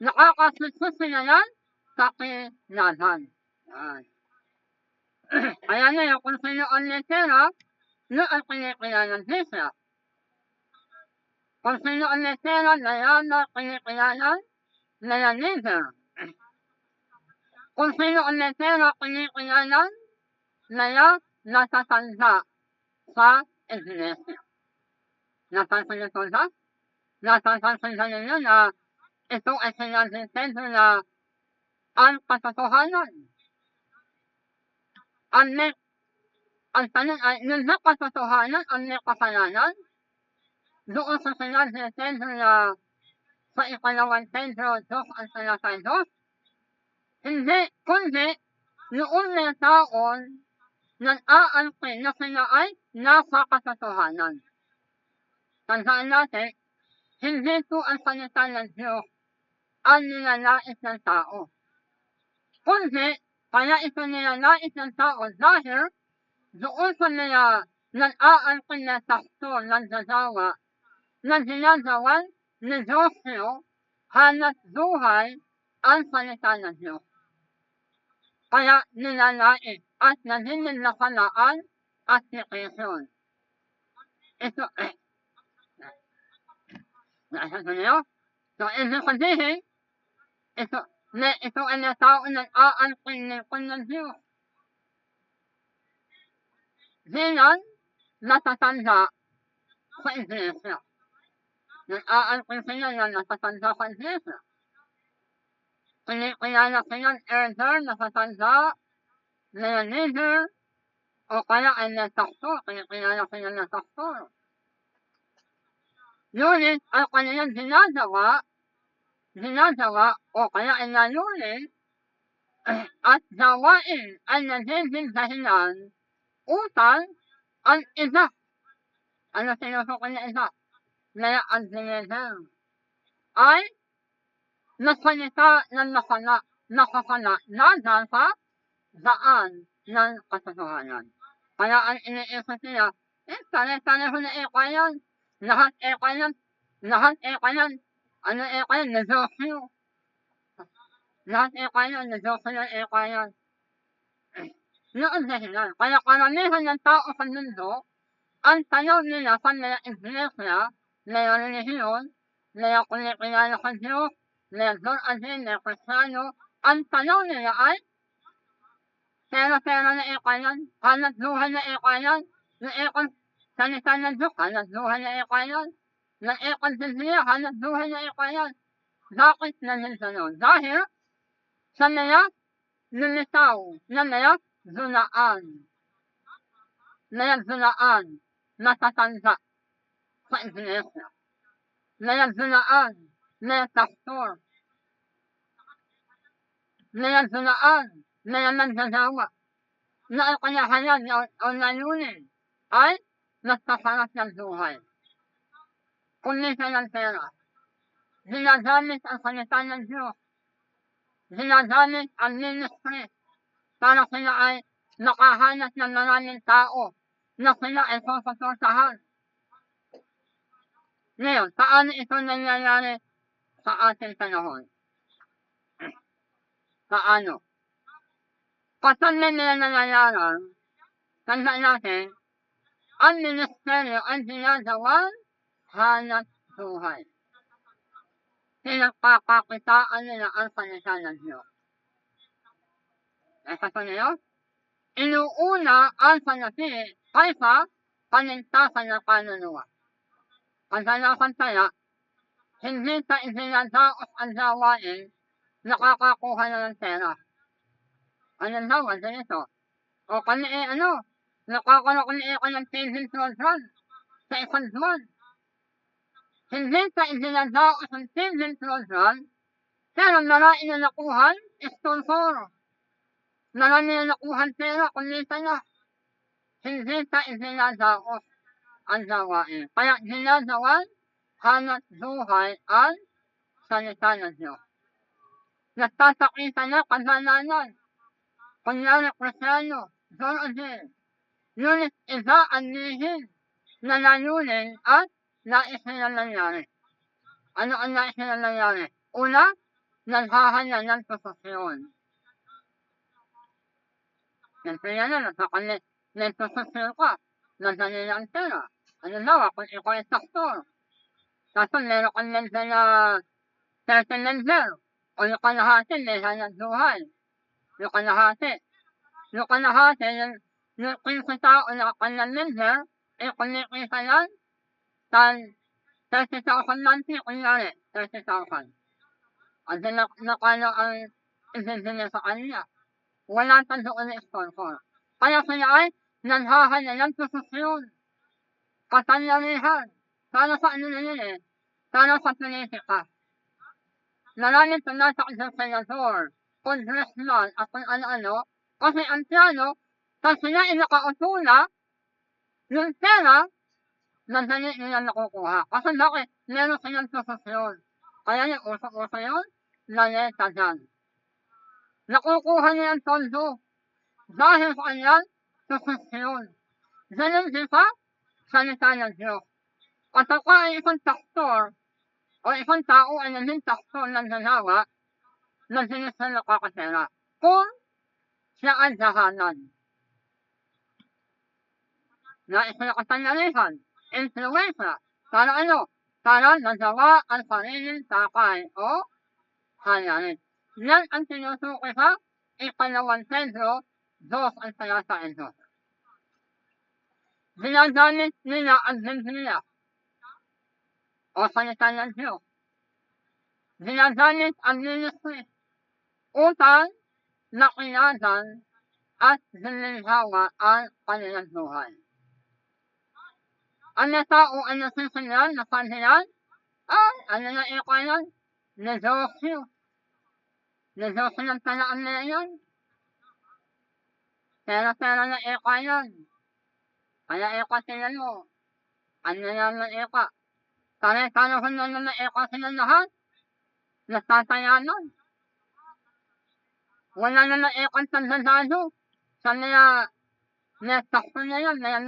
Nakakasisip sila yan sa kilalan. Yan. Kaya ngayon kung sino ang letera, yun ang kinikilalan siya. Kung sino ang letera na yan na kinikilalan, na yan leader. Kung sino ang letera kinikilalan, na yan natatanda sa iglesia. Natatanda ba? Natatanda ninyo na ito ay sinasintento na ang katotohanan. Ang tanong ay, yung nakatotohanan ang may kasalanan, doon sa sinasintento na sa ikalawang templo, Diyos ang sinasay Diyos, hindi, kundi, noon na taon, nag-aangkin na sila ay napakatotohanan. Tandaan natin, hindi po ang salita ng Diyos ang nilalait ng tao. Kundi, kaya ito nilalait ng tao dahil doon sa nila nag-aangkin na takto ng dadawa na ginagawan ni Diyosyo hanap buhay ang salita ng Diyos. Kaya nilalait at naging nakalaan at sikisyon. Ito, nasa niyo? So, ibig sabihin, ito ay na tao nag-aangkin ng Diyos. Bilang natatanda sa iglesia. Nag-aangkin sila na natatanda sa iglesia. Kinikilala silang elder, natatanda, na leader, o kaya ay natakto, kinikilala sila ng takto. Ngunit ang kanilang ginagawa, o kaya ay nalunin, at gawain ay nagiging dahilan upang ang iba, ano sinusuko niya iba, na ang leader, ay nasalita ng nakakala na nasa daan ng katotohanan. Kaya ang iniisip niya, tali-taliho na ikayan, lahat ikayan, ano ikayan, negosyo. Lahat ikayan, negosyo ng ikayan. Noon dahilan, kaya karamihan ng tao sa mundo, ang tanong nila sa mga iglesia, mga relihiyon, mga kunikilala sa Diyos, mga Doradin, mga Kristiyano, ang tanong nila ay, pera-pera na ikayan, hanap buhay na ikayan, na ikon salita ng Diyos, hanap buhay na ikayan, na ikon Biblia, hanap buhay na ikayan. Bakit naging ganon? Dahil sa mga lumitaw na mga zulaan. Mga zulaan na tatanda sa iglesia. Mga zulaan, mga pastor. Mga zulaan, mga nagdadawa. Na ang kanahayan o layunin ay nagpaparat ng buhay. Kumita ng pera. Ginagamit ang salita ng Diyos. Ginagamit ang ministry para sila ay nakahanap ng maraming tao na sila ay susuportahan. Ngayon, paano ito nangyayari sa ating panahon? Paano? Kapag may mga nangyayari, tandaan natin, ang ministeryo ay ginagawang hanap buhay. Pinagpakakitaan nila ang salita ng Diyos. Esa pa niyo? Inuuna ang salati kaysa panintasan ng kaluluwa. Kadalasan kaya, hindi sa isinadaos ang gawain, nakakakuha na ng pera. Anong tawag ganito? O nakakakuha ka ng 10,000 sa isang buwan. hindi ka isinasao sa silbing program, pero narain na nakuhan, sponsor. Marami na nakuhan pera, kumita na. Hindi ka isinasao ang gawain. Kaya ginagawan, hanap buhay ang salita ng Diyos. Nagtatakita na kasalanan. Kunyari Kristyano, doon din. Ngunit iba ang lihim na layunin at nais nila nangyari. Ano ang nais nila nangyari? Una, naghahanya ng posisyon. Siyempre yan na, may posisyon ka. Nadali ang pera. Ano daw, kung ikaw ay saktor. Kaso meron kang member na 30 member. O yung kalahati, may hanap buhay. Yung kalahati, yung 15 tao na kanyang member, kumikita lang, 30,000 monthly, kunyari, 30,000. At nakano ang ibibigay sa kanila. Wala pa doon na sponsor. Kaya sila ay naghahanya ng posisyon. Katangyarihan. Para sa ano na yun eh. Para sa politika. Maraming tumatak sa senador, congressman, at kung ano-ano, kasi ang plano, pag sila ay nakauto na, yung pera, madali nila nakukuha. Kasi bakit? Meron silang posisyon. Kaya yung uso-uso yun, laleta dyan. Nakukuha niya ang tondo dahil sa kanyang posisyon. Ganun din pa, salita ng Diyos. At ako ay isang pastor, o isang tao ay naging pastor ng ganawa na sinisya nakakasera. Kung siya ay dahanan. Nais na katangyarihan, influensya, para ano? Para nagawa ang sariling takay o hayanin. Yan ang sinusuki sa ikalawang Pedro, 2 ang talata 2. Ginagamit nila ang Biblia o salita ng Diyos. Ginagamit ang ministry upang nakilatan at gilinhawa ang kanilang buhay. Ang tao ay nasisilan na pansilan ay ano na ikayan? Negosyo. Negosyo ng talaan na yan. Pera-pera na ikayan. Kaya ika sila mo. Ano yan na ika? Kare-karehon na ika sila lahat. Nagtatayanan. Wala na ikang tandadado. Sa mga takso na yan, na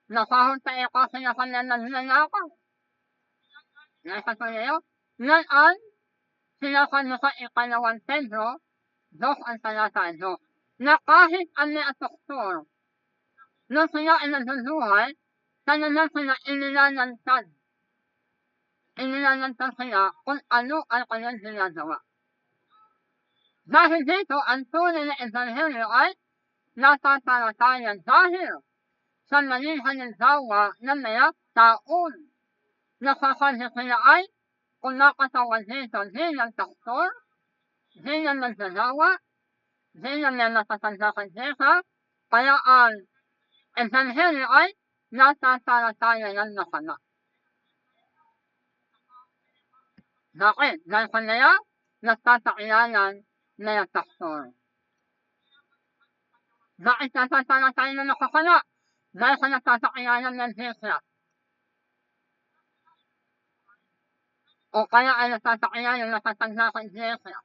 nakahon sa ika sila kanila nanakaw. Nasa ko niyo? Yan ang sinasabi sa ikalawang Pedro, 2 ang talata 2. Na kahit ang mga doktor, nung sila ay nagduduhay, talagang sila inilalantad. Inilalantad sila kung ano ang kanyang ginagawa. Dahil dito, ang tunay na ebanghelyo ay natatalatayan dahil sa maling halimbawa ng mga taon. Nakakasya sila ay kung nakatawan dito bilang doktor, bilang nagsagawa, bilang may matatanda dito, kaya ang ebanghelyo ay natatalatayan ng masama. Bakit? Dahil kanila nagtatakilanan ng doktor. Bakit natatalatayan ng nakakala? Dahil sa nagtatakilanan ng bisya. O kaya ay nagtatakilanan ng natatanda sa iglesia.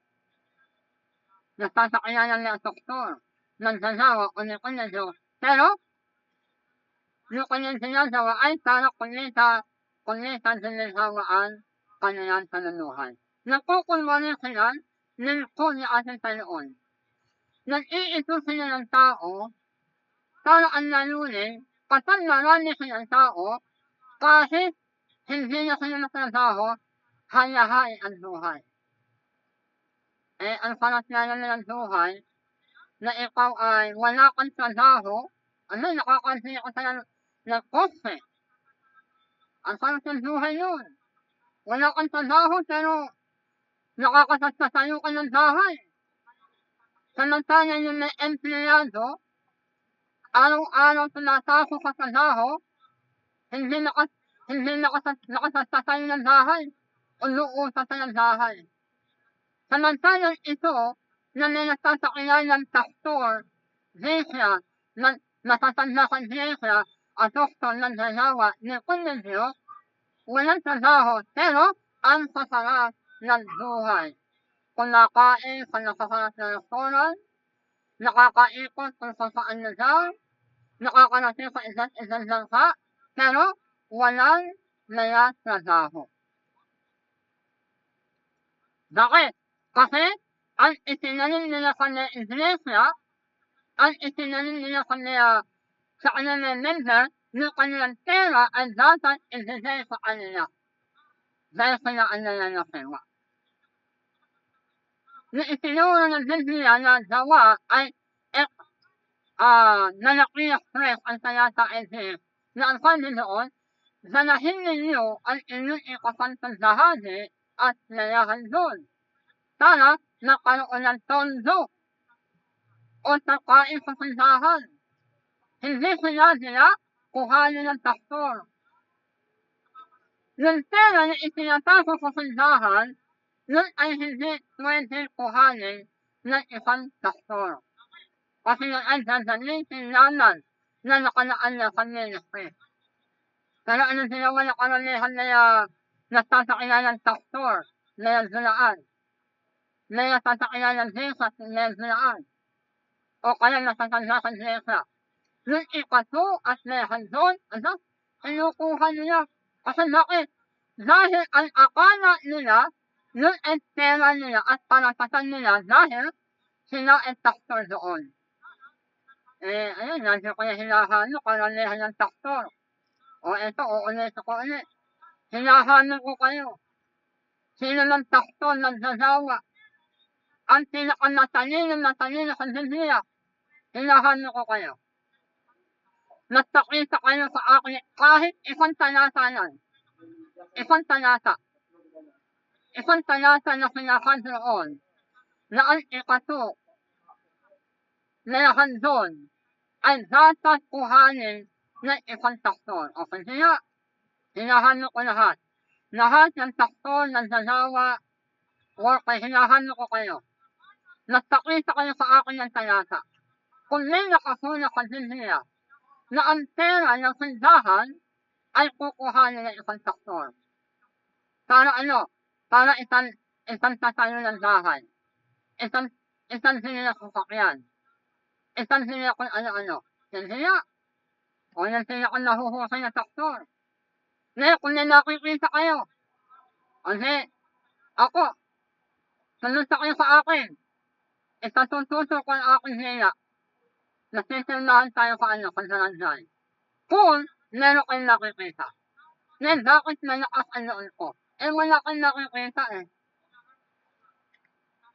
Nagtatakilanan ng doktor, ng ganawa o ng kanyang Diyos. Pero, yung kanyang ginagawa ay para kumita ginagawaan kanilang pananuhan. Nagkukulwanin sila lingkod ni ating Panginoon. Nag-iito sila ng tao para ang layunin, kapag marami silang tao, kahit hindi na sila nagtrabaho, hayahay ang buhay. Eh, ang panatyanan ng buhay, na ikaw ay wala kang trabaho, ano, nakakansi ka sa ng kotse. Ang panatyanan buhay yun. Wala kang trabaho, pero nakakasasatayo ka ng bahay. Samantala yung may empleyado, araw-araw tumatako sa trabaho, hindi nakasasasay ng bahay o luusa sa bahay. Samantalang ito na may nasasakilan ng pastor, Zesya, na natatanda Zesya at doktor ng dalawa ni Cornelio, walang trabaho pero ang sasarap ng buhay. Kumakain sa nakakalat na restaurant, nakakaikot kung saan lugar, nakakarating sa iba't ibang bansa, pero walang maya trabaho. Bakit? Kasi ang itinanim nila kanya iglesia, ang itinanim nila kanya sa kanilang member, yung kanilang pera ay dapat ibigay sa kanila. Dahil sila ang nananasewa. Yung itinuro ng Biblia na gawa ay Nanakiya Press ang talata 18 na ang sabi doon, dalahin ninyo ang inyong ikasantang bahagi at layahan doon para nakaroon ng tondo o sakain sa tindahan. Hindi sinabi na kuhanin ng pastor. Yung pera na itinatago sa tindahan, yun ay hindi pwede kuhanin ng isang pastor. Kasi yun ay dadalitin naman na nakalaan na sa ministry. Pero anong ginawa na karamihan na nagsasakilan ng pastor na nagdulaan? Na nagsasakilan ng Jesus na nagdulaan? O kaya nasasanda sa Jesus? Yung ikato at lehan doon, kinukuha nila. Kasi bakit? Dahil ang akala nila, yun ay pera nila at parasatan nila dahil sila ay pastor doon. Ayun, nandiyo kaya hinahano, karamihan ng pastor. O ito, uulit ko ulit. Hinahano ko kayo. Sino ng pastor nagsasawa? Ang pinakamatalino sa Biblia. Hinahano ko kayo. Nagpakita kayo sa akin kahit isang talata yan. Isang talata. Isang talata na sinasabi roon na ang ikato na handon ay dapat kuhanin ng isang pastor. O kaya, hinahano ko lahat. Lahat ng pastor ng dalawa o kaya hinahano ko kayo. Nagpakita kayo sa akin ng talata. Kung may nakasulat sa Biblia na ang pera ng sindahan ay kukuhanin ng isang pastor. Para ano? Para isang tatayo ng bahay. Isang sinila sasakyan. Isang sinila kung ano-ano. Sinila. O yan sila kung nahuhusay ng pastor. Ngayon, kung nakikita kayo. Kasi, ako, salunta kayo sa akin. Itatututo ko ang aking hila. Nasisilmahan tayo sa kansalansan. Kung meron kayong nakikita. Ngayon, bakit malakas ang noon ko? Wala kang nakikita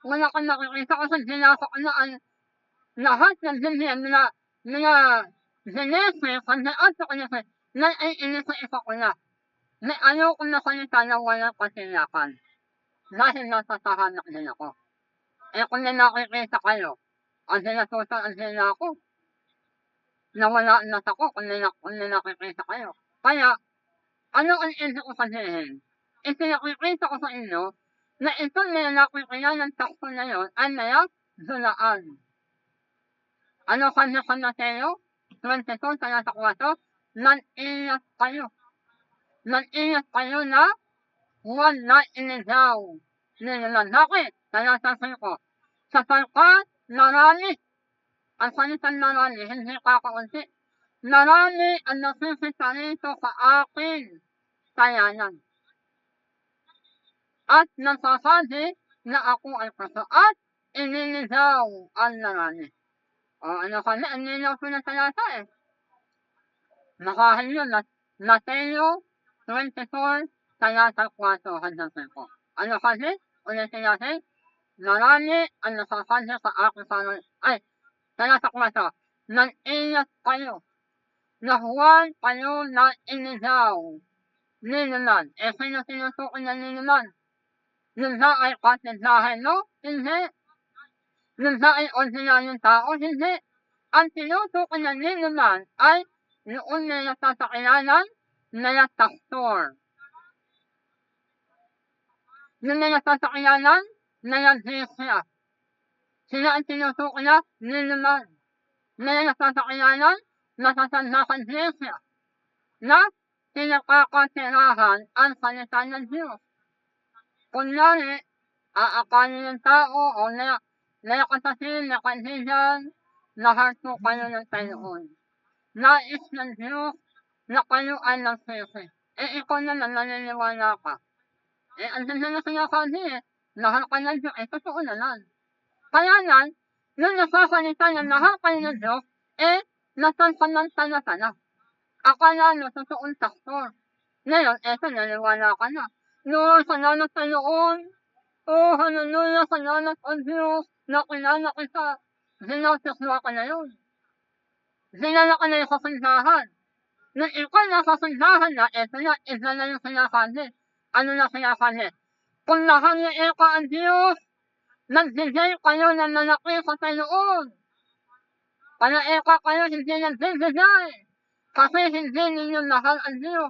Wala kang nakikita kasi ginasa ko na ang lahat ng Biblia nila Genesis, Pagdaan sa Genesis, na ay inisa-isa ko na. May ayaw ko na salita na walang kasilakan. Dahil nasa tahanak din ako. Kung nakikita kayo, ang sinasutan ang sila ako. Nawala na ako kung nakikita kayo. Kaya, ano ang ibig ko sabihin? Isinakikita ko sa inyo na itong may nakikita ng takso na yun ay dulaan. Ano sabi sa Mateo 22, talata 4? Nag-ingat kayo. Nag-ingat kayo na wala inigaw. Nilalang. Bakit? Talata 5. Sapagkat marami, ang salitang marami, hindi kakaunti, marami ang nasisita rito sa akin, tayanan. At nasasabi na ako ay Kristo at iniligaw ang marami. O ano kami, ang niligaw ko ng talata Nakahan yun, Mateo 24, talata 4 hanggang 5. Ano kasi? Ulitin natin. Marami ang nasasabi sa aking pangalan. Talata 4. Nag-ingat kayo na huwag kayo na inigaw. Ninuman. Sino sinusukin na ninuman? Yun na ay kapitbahay, no? Hindi. Yun na ay ordinaryong tao? Hindi. Ang sinusukin na ninuman ay noon na nasasakilanan na taktor. Yung nasasakyanan na disya. Sila ang tinutukoy na niliman. Na nasasakyanan nasasandakan disya. Na pinakakasirahan ang salita ng Diyos. Kunyari, aakanin ng tao o nakatasin na kaibigan na harto kayo ng Panginoon. Nais ng Diyos na kayo ay nagsisi. Ikaw na naniniwala ka. Ang ganda na sinasabi nahal ka ng Diyos, totoo naman. Kaya yan, nung nasasalita na nahal kayo ng Diyos, nasansamantala na. Akala nyo, totoong taktor. Ngayon, naniwala ka na. No, salamat sa Panginoon. Oh, hallelujah, salamat ang Diyos. Nakilala kita. Zinautiswa ka na yun. Zinala ka na yung kasundahan. Nung ikaw na kasundahan na, isa na yung sinasabi. Ano na sinasabi? Kung lahang niya ka ang Diyos, nagbigay kayo ng malaki sa Panginoon. Kaya kayo hindi nagbibigay. Kasi hindi ninyo mahal ang Diyos.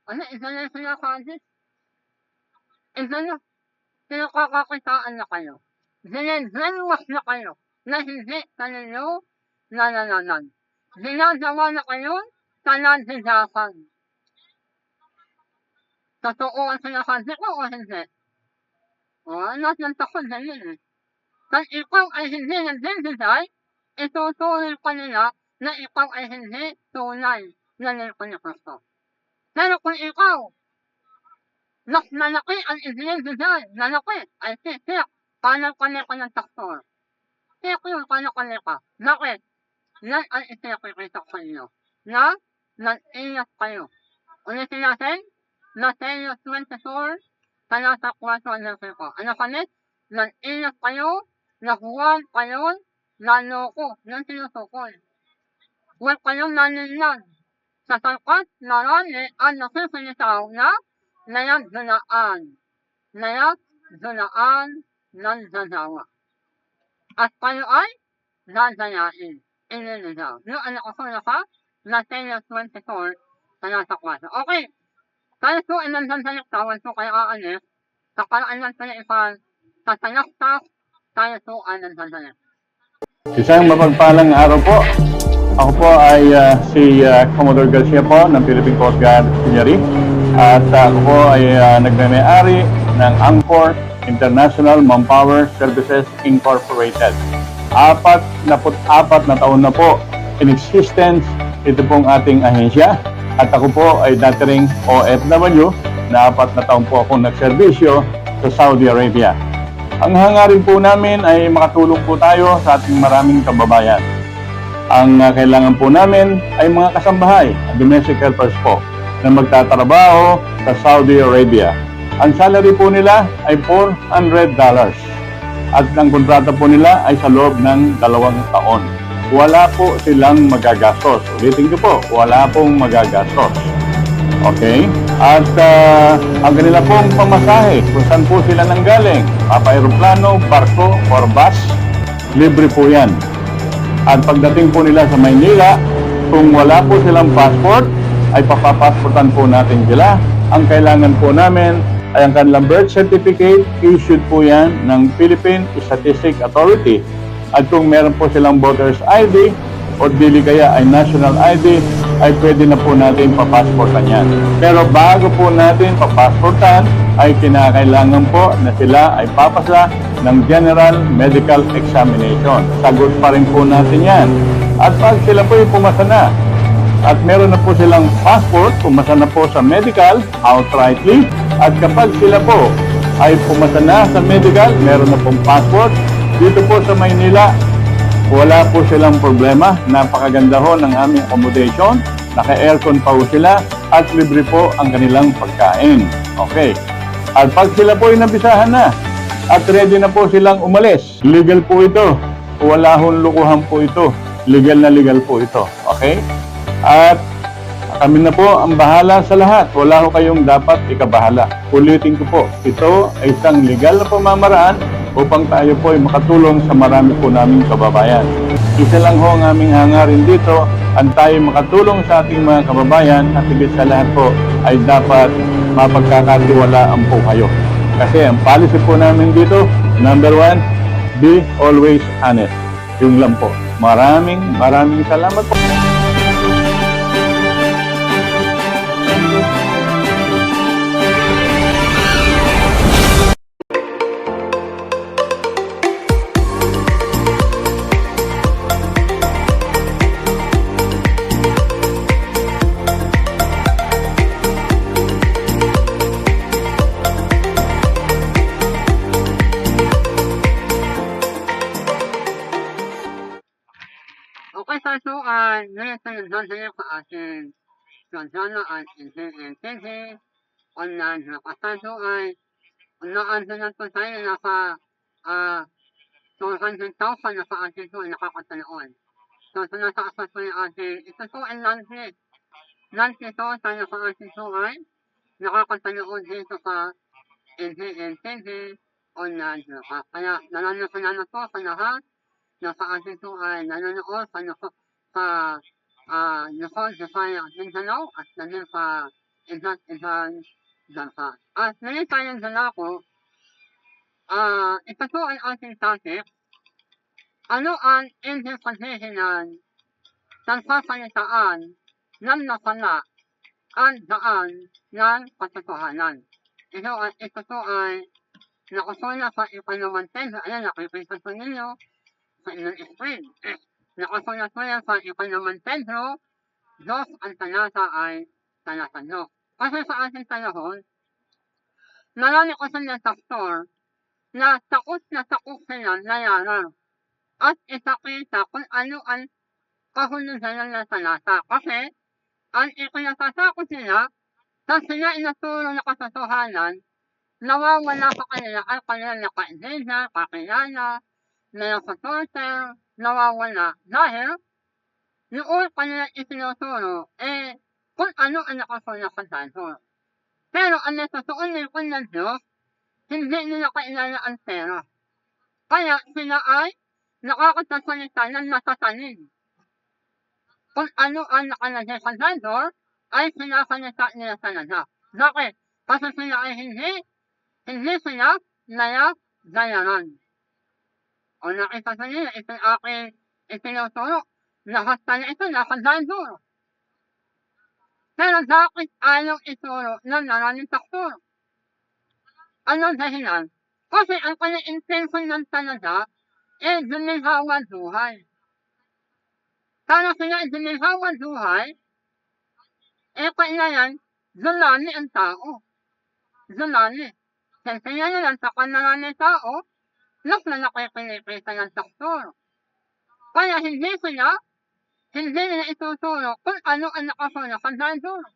Ano, isa na yung sinasabi? Isa na. Pinakakakitaan na kayo. Zinenwas na kayo na hindi sa ninyo nanananan. Ginagawa na kayo sa nandidasan. Totoo ang sinasabi ko o hindi? Natin takot na yun. Kung ikaw ay hindi nagbibigay, itutuloy ka nila na ikaw ay hindi tunay na nilko ni Kristo. Pero kung ikaw, mas malaki ang ibinibigay, malaki, ay tiyak, kanal-kanil ka ng taktor. Tiyak yun, kanal-kanil ka. Bakit? Yan ang itinakikita sa inyo, na nag-ingat kayo. Ulitin natin, Matthew 24, talata 4 ng ko. Ano kami? Nag-ingat kayo, nakuha kayo, nanoko, yung sinutukol. Huwag kayong naninlan. Sapagkat marami ang nakikinitaw na nayagdunaan ng dadawa. At kayo ay dadayain. Iniligaw. Yung anak ko ka, Matthew 24, talata 4. Okay. Tayo po ay nandandaliktawan po kayo aanis. Sa karaan lang tayo ipan, sa talaktak, tayo po ay nandandalik. Isang mapagpalang araw po. Ako po ay si Commodore Garcia po ng Philippine Coast Guard Auxiliary. At ako po ay nagme-may-ari ng Angkor International Manpower Services Incorporated. 44 na taon na po in existence ito pong ating ahensya. At ako po ay dating OFW na 4 na taon po akong nagserbisyo sa Saudi Arabia. Ang hangarin po namin ay makatulong po tayo sa ating maraming kababayan. Ang kailangan po namin ay mga kasambahay, domestic helpers po, na magtatrabaho sa Saudi Arabia. Ang salary po nila ay $400. At ang kontrata po nila ay sa loob ng 2 taon. Wala po silang magagastos. Ulitin ko po, wala pong magagastos. Okay? At ang kanila pong pamasahe, kung saan po sila nanggaling, papa-aeroplano, barko, or bus, libre po yan. At pagdating po nila sa Maynila, kung wala po silang passport, ay papapasportan po natin sila. Ang kailangan po namin ay ang kanilang birth certificate, issued po yan ng Philippine Statistics Authority. At kung meron po silang voter's ID o dili kaya ay national ID, ay pwede na po natin papasportan yan. Pero bago po natin papasportan, ay kinakailangan po na sila ay papasa ng General Medical Examination. Sagot pa rin po natin yan. At pag sila po ay pumasa na, at meron na po silang passport, pumasa na po sa medical, outrightly, at kapag sila po ay pumasa na sa medical, meron na pong passport, dito po sa Maynila, wala po silang problema. Napakaganda ho ng aming accommodation. Naka-aircon pa ho sila at libre po ang kanilang pagkain. Okay. At pag sila po ay nabisahan na at ready na po silang umalis, legal po ito. Wala hong lukuhan po ito. Legal na legal po ito. Okay? At kami na po ang bahala sa lahat. Wala ho kayong dapat ikabahala. Ulitin ko po, ito ay isang legal na pamamaraan upang tayo po ay makatulong sa marami po naming kababayan. Isa lang ho ang aming hangarin dito, ang tayo makatulong sa ating mga kababayan at higit sa lahat po ay dapat mapagkakatiwalaan po kayo. Kasi ang policy po namin dito, number 1, be always honest. Yung lang po. Maraming salamat po. Okay, so ay nilalaman niyo sa ating Lantana at intindi online na kasaso ay naandalan po tayo na naka 200,000 na sa ating po ay nakakatanoon. So, tinataas po yung ating, ito po ay non-net ito tayo sa ating po ay nakakatanoon dito sa intindi online na. Kaya nananasalan po sa lahat na sa ating po ay nanonood sa Luzon, Visayas, Mindanao at nandun sa iba't ibang bansa. At ngayon tayong dala ko, ito po ay ating topic. Ano ang hindi paghihinan ng papalitaan ng nasala ang daan ng katotohanan? Ito po ay nakasulat sa ipanamantay. Ayan, nakikita po ninyo sa inyong screen. Nakasulat po yan sa ipanamang Pedro, 2 ang talata ay talata 2. Kasi sa ating panahon, marami ko sa mga pastor na takot sila na yara at ipakita kung ano ang kahulugan ng talata. Kasi ang ipinapatakot nila sa sila inaturo na katotohanan, nawawala sa kanila ang kanilang kaibigan, kakilala, na supporter, nawawala dahil noon kanila itinuturo kung ano ang nakasulat sa Bible. Pero ang natutuon nila ng Diyos, hindi nila kailangan ang pera. Kaya sila ay nakakatasalita ng matatanin. Kung ano ang nakalagay sa Bible, ay sinasalita nila talaga. Bakit? Kasi sila ay hindi sila nayagayaran. O nakita sa nila, ito yung aking itinuturo. Lahat pala ito nasa Bible. Pero bakit ayaw ituro ng maraming pastor? Anong dahilan? Kasi ang kanyang intention ng talaga guminhawa buhay. Para sila guminhawa buhay, kailangan zulani ang tao. Zulani. Kasi yan lang sa kanalang tao, mas na nakikilipita ng pastor. Kaya hindi nila ituturo kung ano ang nakasulat sa Bible.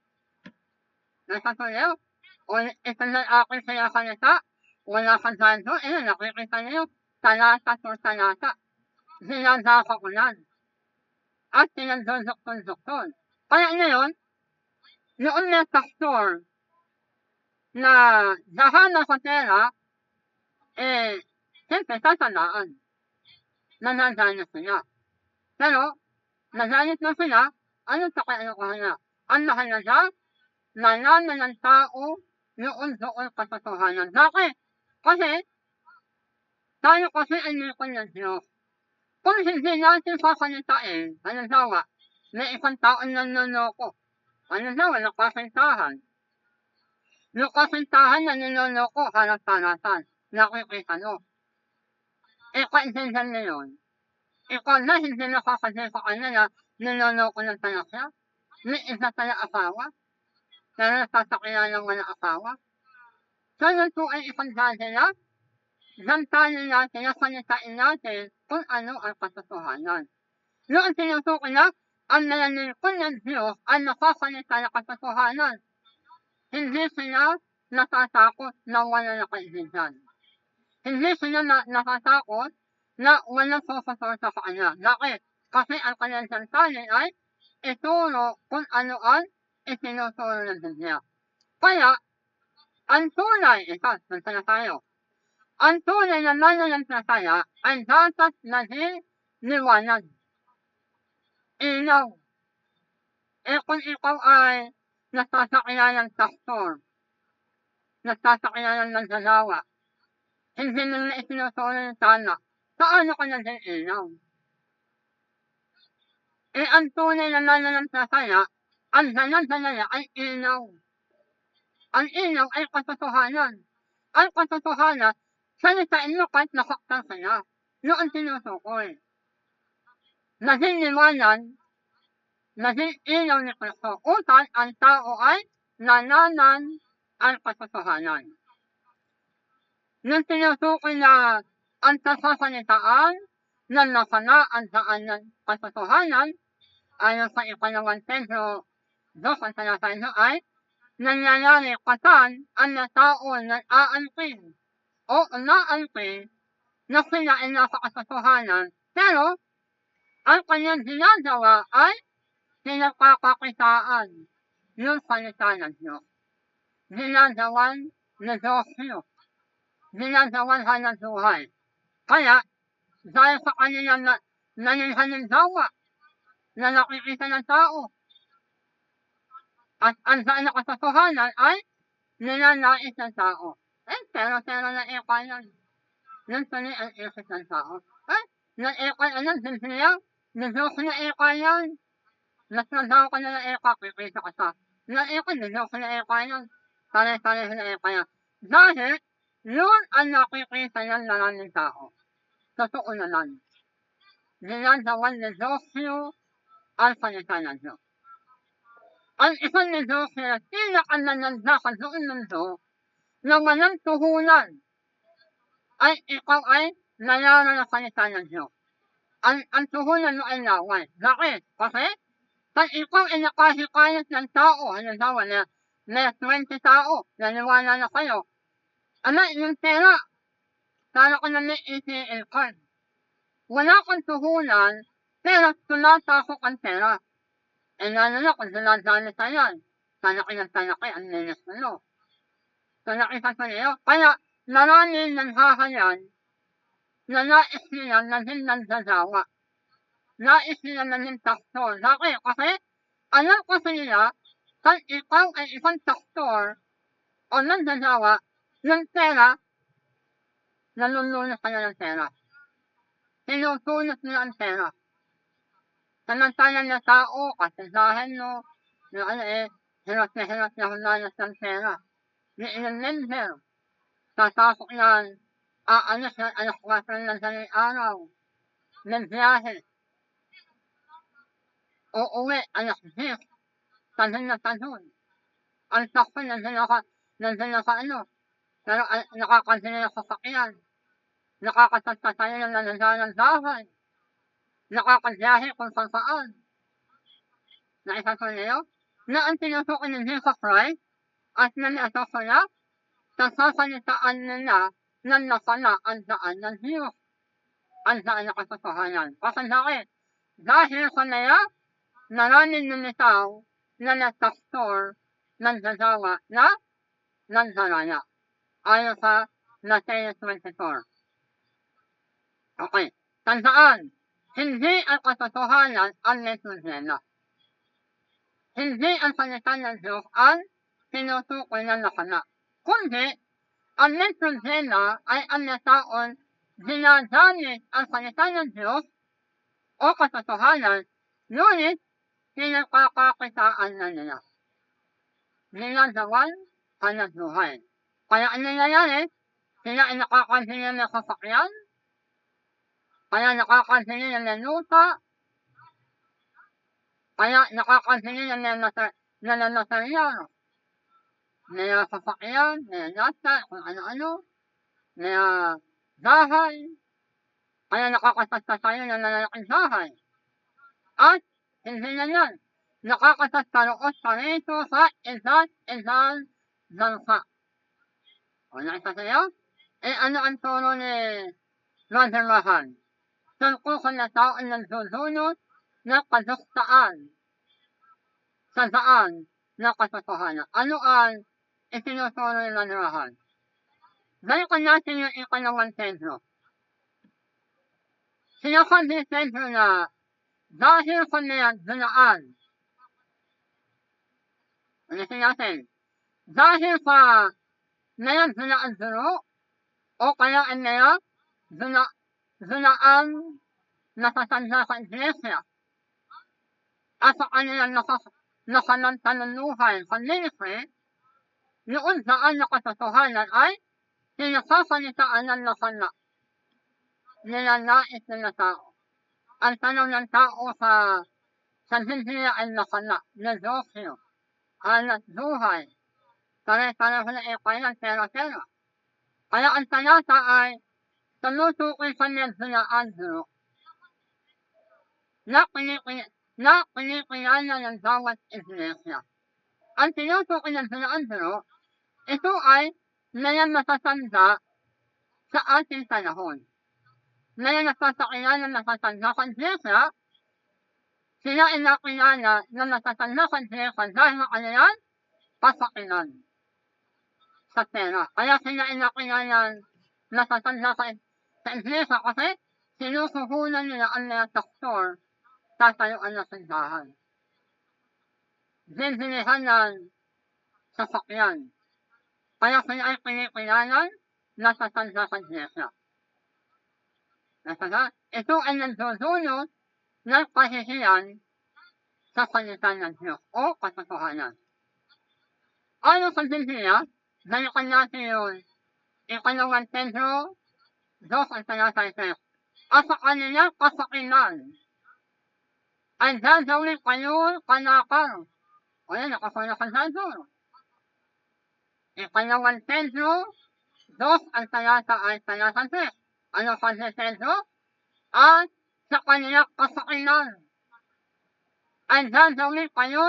Nakasulat? O ito na aking sinasalita, wala sa Bible, nakikita niyo, talata to talata. Sinadasa ko yan. At sinadudukton-dukton. Kaya ngayon, noon may pastor na dahana sa pera, siyempre tatanaan. Nanadana sila. Pero, nagalit na sila, ano sa kailangan na? Ang mahalaga, nalaman ng tao noon katotohanan. Bakit? Kasi, tayo kasi ay nilipon ng Diyos. Kung hindi natin sasalitain, halimbawa, may isang taon na nanloko. Halimbawa, nakasintahan. Yung kasintahan na niloloko, harap-harapan. Nakikita nyo. Kaintindihan nyo yun. Ikaw na hindi nakakasay sa kanya na niloloko ng talakya. May isa tala asawa. Kaya nasasakyan ng walang asawa. So yun po ay isang dahilan. Gantanin natin, nasalitain natin kung ano ang katotohanan. Noon tinutukoy na, ang nalalingkod ng Diyos ang nakasalita ng katotohanan. Hindi sila natatakot na wala na kaibigan. Hindi sila natatakot na walang susunod sa kanya. Bakit? Kasi ang kanyang santalin ay ituro kung ano ang itinuturo ng Biblia. Kaya, ang tunay, ito, punta na tayo. Ang tunay na mananampalataya ay dapat maging liwanag, ilaw. Kung ikaw ay nagsasakilalang pastor, nagsasakilalang manggagawa, hindi mo na isinusuro yung tama, paano ka naging ilaw? Ang tunay na mananampalataya, ang daladala ay ilaw. Ang ilaw ay katotohanan. Ang katotohanan, salitain mo kahit nasaktan ka na. Yun ang tinutukoy. Naging liwanag, naging ilaw ni Kristo upang ang tao ay nalaman ang katotohanan. Yung tinutukoy na ang kasasalitaan na nakanaan saan ng katotohanan, ayon sa ikalawang Pedro 2 ang talata ay nangyayari katan ang tao nag-aangkin o naangkin na sila ay nasa katotohanan, pero ang kanyang ginagawa ay pinagkakakitaan yung salita ng Diyos. Ginagawan negosyo, ginagawan hanap buhay. Kaya, dahil sa kanilang halimbawa na nakikita ng tao, at ang daan na katotohanan ay nilalait ng tao. Pero na ikalan. Yan tuloy ang isip ng tao. Na-ikalan, hindi yan. Nidok na ikalan. Nasnadaw ka na na-ika, kikita ka sa. Na-ika, nidok na ikalan. Pare-pare na ikalan. Dahil, yun ang nakikita ng lalang ng tao. Totoo na lang. Ginagawan negosyo ang salita ng Diyos. Ang isang negosyo na pinakanananda doon ng Diyos na walang tuhunan ay ikaw ay nalaman ng salita ng Diyos. Ang tuhunan mo ay laway. Bakit? Kasi pag ikaw ay nakahikayat ng tao, halimbawa na may 20 tao, naniwala na kayo, yung pera, sana ko na may ATM card. Wala kang tuhunan, pero tumatakot ang pera. Lalo na kung sinadali ka yan. Sana kinagtalaki ang nenes mo. So nakita ko niyo. Kaya maraming nanghahayan na nais nila naging nagdadawa. Nais nila naging pastor. Bakit? Kasi alam ko sa nila, kung ikaw ay isang pastor o nagdadawa, ng pera, nalulunas ka na ng pera. Sinusunas nila ang pera. Samantalang na tao, kasindahan mo, hirap na humalas ng pera. Ni ilang member, tatasok yan, aalis ng alas 4 ng daling araw, ng biyahe. Uuwi, alas 10, tanhon na tanhon. Ang takpo, nandun naka pero nakakansila ng sasakyan. Nakakasasta tayo ng nanandahan ng bahay. Nakakabiyahe kung saan. Naisasol niyo? Na ang tinutukoy ng Jesus Christ at nanato sila sa sasalitaan nila na nasala ang daan ng Diyos. Ang daan na katotohanan. Bakit? Dahil sa nila, maraming lumitaw na nagpastor ng gagawa na nagdaraya. Ayon sa Matthew 24. Okay. Tandaan, hindi ang katotohanan ang may problema. Hindi ang salita ng Diyos ang tinutukoy na nakana. Kundi, ang may problema ay ang nataon ginagamit ang salita ng Diyos o katotohanan, ngunit pinagkakakitaan na nila. Ginagawan hanap buhay. Kaya ang nangyayari, sila ay nakakansili ng sasakyan, kaya nakakansili ng nanuta, kaya nakakansili ng nananasaryano. May sasakyan, may nasa, kung ano-ano, may bahay, kaya nakakasasta tayo ng nanalaking bahay. At hindi na yan, nakakasasta roon pa rito sa isang bansa. O nakita sa'yo? Ano ang turo ni Brother Mahan? Tungkol sa nataon ng dudunot na kaduktaan sa daan na katotohanan. Ano ang itinuturo ni Brother Mahan? Balikan natin yung ikalawang sentro. Sinasabi sentro na dahil kanilang dunaan. Ulitin natin. Dahil sa nilang dunaan duro, o kaya ay nilang dunaan nakasanda sa iglesia. At sa kanilang nakanantanunuhan sa ministry, noon saan na katotohanan ay sinasasalitaan ng nasana. Nilalait ng tao. Ang tanong ng tao sa Biblia ay nasana, negosyo, hanap buhay, pare-pareho na ikayan, pera-pera. Kaya ang talata ay tumutukoy sa nagdulaan duro na kinikilala ng bawat iglesia. Ang tinutukoy ng dulaan duro, ito ay mga matatanda sa ating panahon. Mga nagpapakilala ng matatanda sa iglesia, sila ay nakilala ng matatanda sa iglesia dahil sa kanilang pasakilan sa pera. Kaya sila ay nakilala matatanda sa iglesia kasi sinusuhulan nila ang mga doktor tatayuan ng simbahan. Dinhinihan ng sasakyan. Kaya sila ay kinikilala matatanda sa iglesia. Ito ay nagdudulot ng kahihiyan sa salita ng Diyos o katotohanan. Ayon sa Biblia, balikan natin yung ikalawang Pedro 2:3. At sa kanilang kasakilan ay gagawin kayo kanakar. O yan, nakasulat sa Bible. Ikalawang Pedro 2:3. Ano sa Pedro? At sa kanilang kasakilan ay gagawin kayo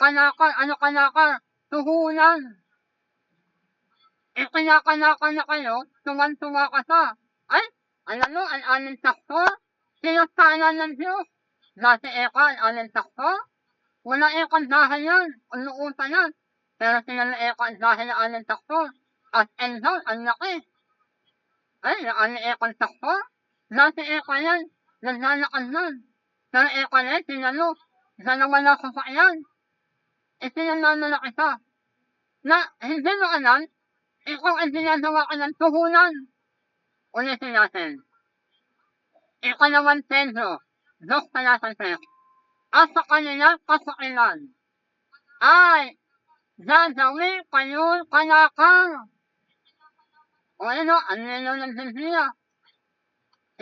kanakar. Ano kanakar? Tuhunan. Ikinakanaka na kayo, tuwan-tuwa ka sa. Ay, alam mo, ang aming taktor, sinasana ng Diyos. Dati ang aming taktor, wala dahil yan, unuutan yan. Pero sinala ang dahil ng aming taktor, at endon, ang laki. Ay, ang aming taktor, dati yan, naglalakan yan. Pero yan, sinalo, dalawa na sasakyan. Isinanana na kita. Na, hindi mo alam, ikaw ay ginagawa ka ng tuhunan. Ulitin natin. Ikalawang Pedro 2:3. At sa kanilang kasakilan ay gagawin kayo kanakar. O ano, ang nilo ng Biblia.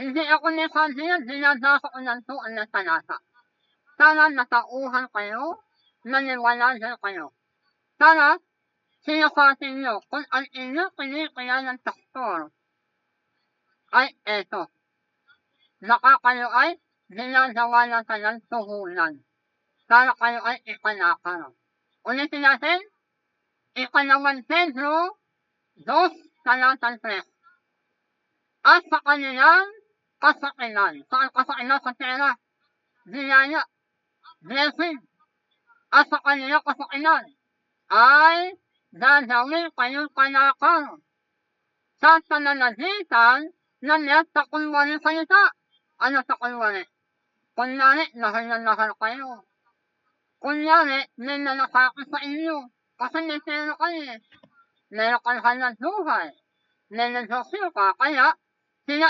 Hindi ako nasabi yan, dinadasa ko ng tuan na talata. Sana natauhan kayo, naniwalagan kayo. Sana, sinasabi nyo kung ang inyong kinikilala ng doktor ay eto. Naka kayo ay ginagawa ng kanyang tuhunan. Para kayo ay ikanakar. Ulitin natin, ikalawang Pedro 2:3. At sa kanilang kasakilan. Saan kasakilan? Sa pera. Biyaya. Blessing. At sa kanilang kasakilan ay gagawin kayong kanakar sa pananagitan na niya sa kunwari salita. Ano sa kunwari? Kunyari, lahal na lahal kayo. Kunyari, may nanakaki sa inyo. Kasi may pera kayo. Meron ka ng buhay. May negosyo ka. Kaya, sila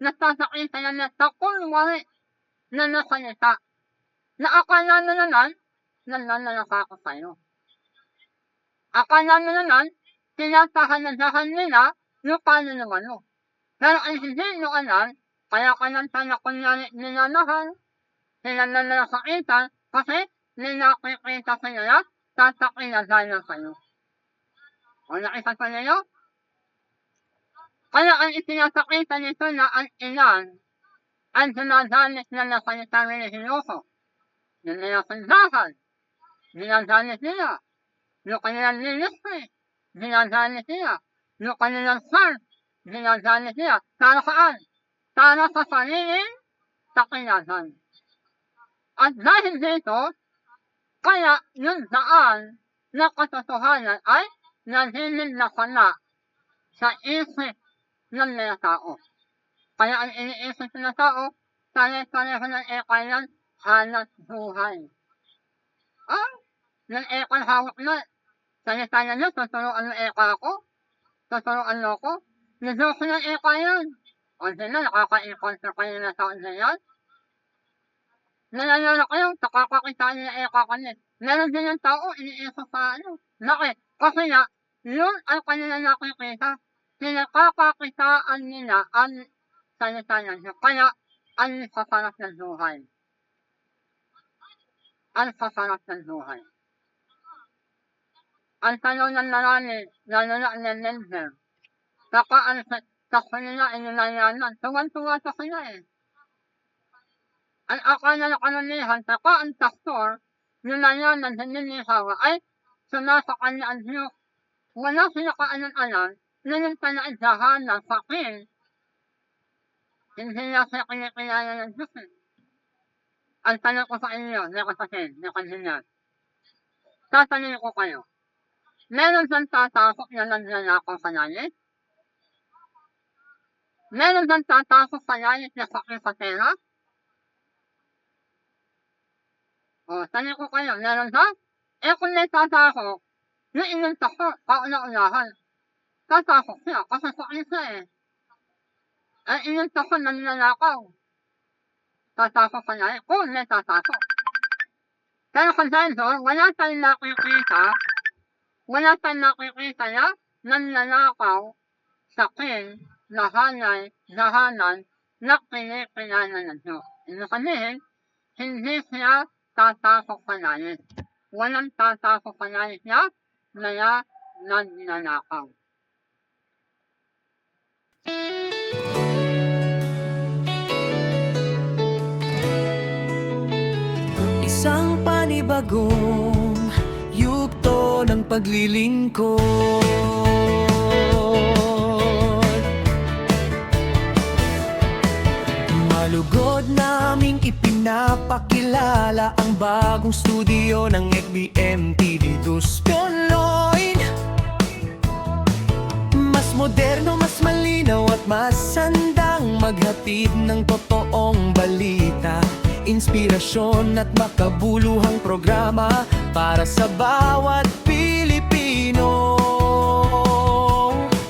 nasasakita na niya sa kunwari na nasalita. Na akala na naman, nananakaki kayo. Akala mo naman, tinatahanagahan nila yung panunungan mo. Pero ang hindi nyo alam, kaya ka nang sana kunyari ninanahan, sila na nasakitan, kasi ninakikita sa nila, tatakilagayan kayo. O nakita sa nila? Kaya ang itinasakita nito na ang ilan, ang dinadalit na nasalita religyoso, yung nila sandahan, dinadalit nila, yung kanilang ministry, ginagalit nila. Yung kanilang church, ginagalit nila. Para saan? Para sa sariling kakilasan. At dahil dito, kaya yung daan na katotohanan ay nagiging nasala sa isip ng mga tao. Kaya ang iniisip ng tao, pare-pareho ng ekayan, hanap buhay. Ng ekang hawak na, sana nyo, tuturuan ng eka ako, tuturuan nyo ako, nidoko ng eka yan. O sila, nakaka-encounter kayo na tao na yan. Nangyayari kayo, nakakakita nyo ng eka kanil. Meron din yung tao, iniisip sa ano. Bakit? Kasi nga, yun ang kanila nakikita. Pinakakakitaan nila ang salita nyo. Kaya, ang sasarap ng buhay. Ang sasarap ng buhay. Ang tanong ng marami, lalo na ng Lenzer, saka ang sa kanila ay nanayanan. Tuwan-tuwa sa kanila eh. Ang akala na kananihan, saka ang pastor, nanayanan, naninihawa, ay sumasa kanya ang Diyos. Wala sila kaanan-anan, nanantanaisahan ng sakin. Hindi na siya kinikilala ng Diyos eh. Ang tanong ko sa inyo, na kapatid, na kanina, tatanungin ko kayo, meron siyang tatakot na nagnanakaw sa langit? Meron siyang tatakot sa langit na sakit sa pera? O, tanong ko kayo, meron siya? Eh kung may tatakot, yung inyong takot, kauna-unahan, tatakot siya, kasi sakit siya eh. Eh inyong takot na nagnanakaw, tatakot sa langit, kung may tatakot. Pero kung dahil doon, wala tayong nakikita na nananakaw, sakin, lahanan, na kinikilala ng Diyos. Ibig sabihin, hindi siya tatakot sa langit. Walang tatakot sa langit niya, na nananakaw. Isang panibagong yugto ng paglilingkod. Malugod naming ipinapakilala ang bagong studio ng FBM-TV Duspionloin. Mas moderno, mas malinaw at mas sandang maghatid ng totoong balita, inspirasyon at makabuluhang programa para sa bawat Pilipino.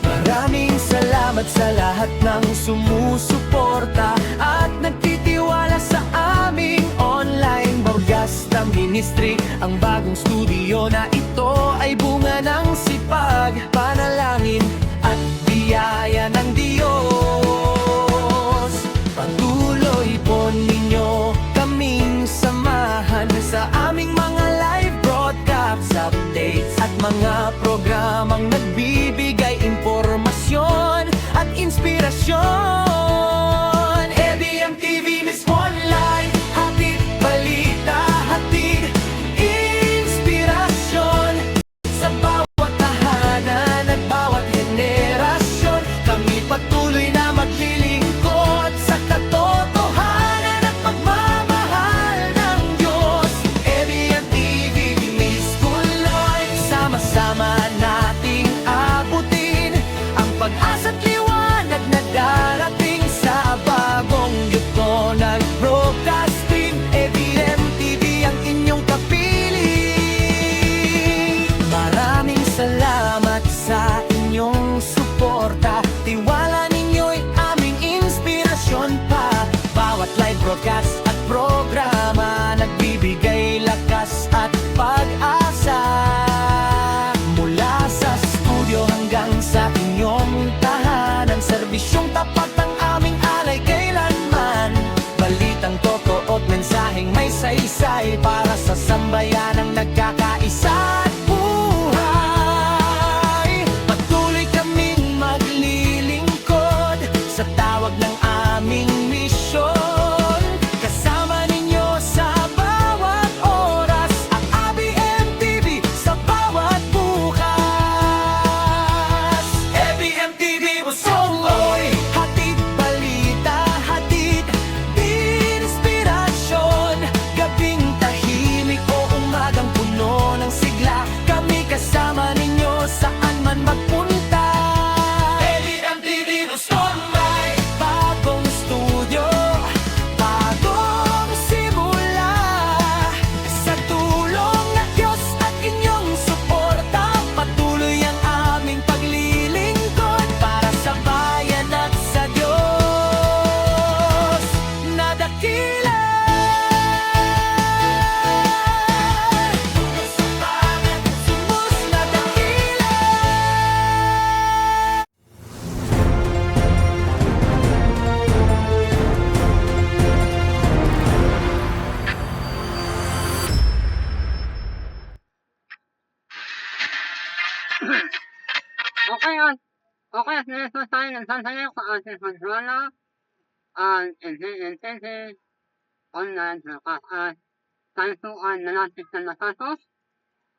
Maraming salamat sa lahat ng sumusuporta at nagtitiwala sa aming online Bautista Ministry. Ang bagong studio na ito ay bunga ng sipag, panalangin at biyaya ng Diyos. Patuloy po ninyo kaming samahan sa aming mga live broadcasts, updates at mga programang nagbibigay impormasyon at inspirasyon. FBM-TV Miss Online, hatid balita, hatid inspirasyon sa bawat tahanan at bawat henerasyon. Kami patuloy na maglilingkod sa katotohanan at pagmamahal ng Diyos. FBM-TV Miss Online, sama-sama nating abutin ang pag-asa't liwanag na darating sa bagong yugto ng broadcasting. FBM-TV ang inyong kapiling. Maraming salamat sa inyong suporta. Tiwala ninyo'y aming inspirasyon pa. Bawat live broadcast at programa nagbibigay lakas at pag-asa. Mula sa studio hanggang sa inyong tahanan, serbisyong tapat ang aming alay kailanman. Balitang totoo at mensaheng may saysay para sa sambayanang nagkakaisa at buhay. Patuloy kaming maglilingkod sa tawag ng aming misyon. Kasama ninyo sa bawat oras, ang ABM-TV sa bawat bukas. ABM-TV Busoy, hatid balita, hatid inspirasyon. Gabing tahimik o umagang puno Okay, at dito tayo nagsasayaw sa ating pagswala ang intended online broadcast at tayo po ay nalapit na natapos.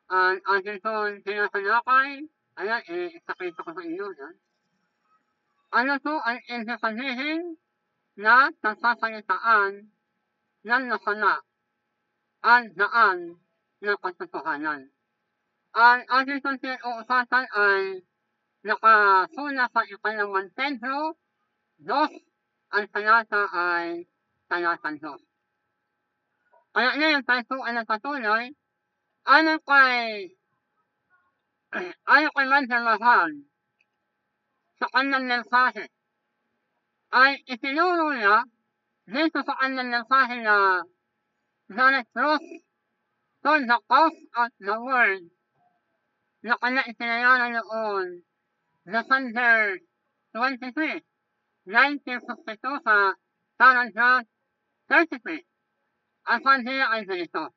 Ang ating po sinasalakay, ayan, isakita ko sa inyo yan. Ano po ang ibig sabihin na nagsasalitaan ng nasala ang daan ng katotohanan? Ang ating po uusapan ay nakasula sa ikalawang Pedro 2, ang talata ay talata 2. Kaya ngayon tayo po ay nagpatuloy, ayon kay Mandarmahan sa kanyang mensahe, ay itinuro niya dito sa kanyang mensahe na the truth to the cause of the world na kanya itinayana noon December 23, 1962 sa paragraph 33. Ang sabi ay ganito: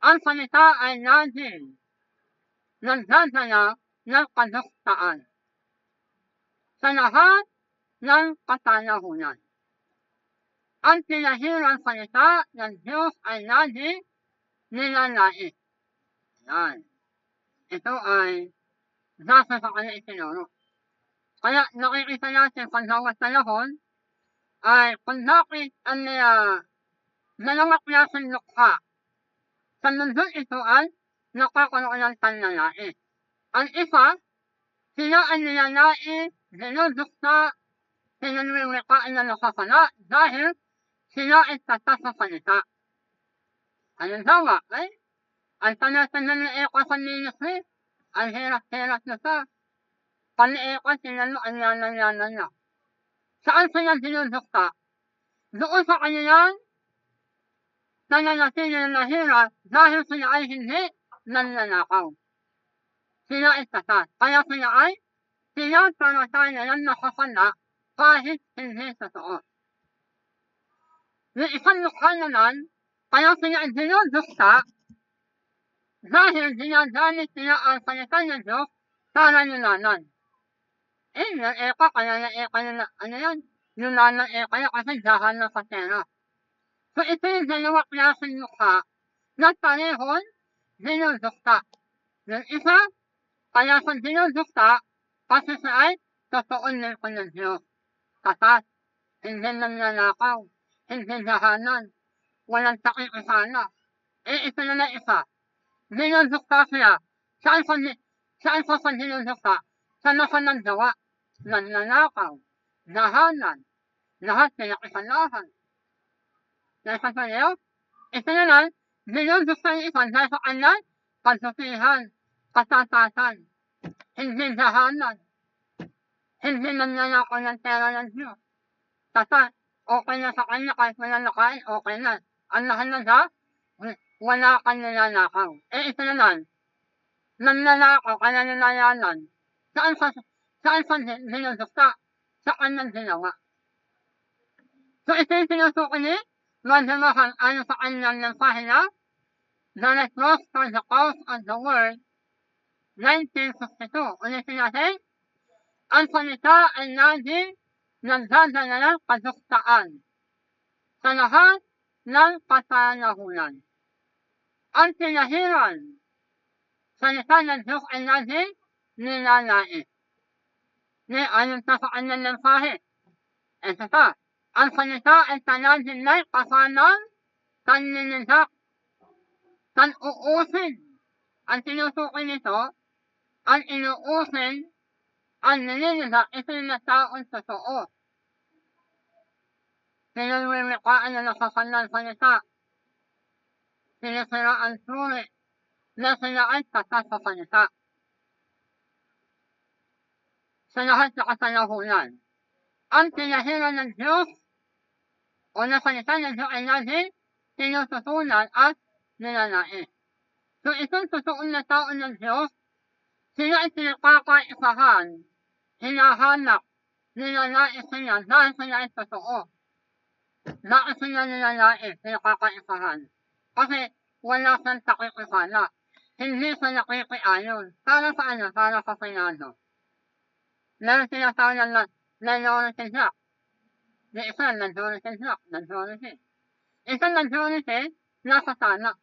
ang salita ay laging nagdadala ng kaduktaan sa lahat ng katalahunan. Ang pinahirang salita ng Diyos ay laging nilalait. Yan. Ito ay dasa sa kanya itinuro. Kaya nakikita natin pag bawat panahon ay kung bakit ang dalawang klaseng lukha sa mundong ito ay nakakaroon ng panlalait. Ang isa, sila ay nilalait, dinudukta, sinanwiwikaan na nakasala dahil sila ay tatas sa salita. Halimbawa, ang tanatan ng ekasan ni Yusuf, ang hirap-hirap na sa paniikas sinalo ang yanan-yanan niya. Saan sila dinudukta? Doon sa kanilang nananatili na nahirap dahil sila ay hindi nananakaw. Sila ay tatas. Kaya sila ay tinatanatay na lang nakasala kahit hindi totoo. Yung isang lukha naman, kaya sila ay dinudukta dahil dinagamit nila ang salita ng Diyos para nilanan. Yung eka, kaya yung eka na, ano yan? Nilanan eka yan kasi dahil na sa pera. So ito yung dalawa klaseng lukha na parehon dinudukta. Yung isa, kaya sa dinudukta kasi siya ay totoon ng ng Diyos. Tatas, hindi nananakaw, hindi dahanan, walang takikisana. Ito na lang isa. Dinudukta siya. Saan pa sa dinudukta? Sa nasa ng gawa, nananakaw, dahanan, lahat pinakisalahan. Nasa sayo, ito na lang, dinudukta yung isa dahil sa kanyang pagsusihan, katatasan, hindi dahanan, hindi nananakaw ng pera ng Diyos. Tatas, okay na sa kanya kahit walang nakain, okay na. Ang lahat na siya, wala kang nananakaw. Ito na lang, nananakaw ka na nanayanan. Saan sa dinudukta? Sa kanyang ginawa. So ito yung sinusuko ni Mandarmahan ayon sa kanyang mensahe na the cross for the cause of the world, 1962. Ulitin natin, ang salita ay laging nagdadala ng kaduktaan sa lahat ng katalahunan. Ang pinahiran salita ng Diyos ay laging nilalait. Ayon sa kanyang mensahe, ito pa, ang salita ay talagin na kasanan, tanlinidak, tan-uusin. Ang sinusukin nito, ang inuusin, ang nilinidak, ito yung taong totoo. Sinanwiwikaan na nakasalan salita. Sinisira ang suri na sila ay tatas sa salita. Sa lahat na kasalahunan, ang pinahiran ng Diyos o na salita ng Diyos ay laging tinututunan at nilalait. So itong totoong na tao ng Diyos, sila ay pinakakaisahan, hinahanap, nilalait sila dahil sila ay totoo. Dahil sila nilalait, pinakakaisahan. Kasi wala siyang takikisala. Hindi siya nakikiayon. Para sa ano? Para sa Senado. meron tinatawag na minority shock. Yung isa, majority shock, majority. Isang majority, nasa sana.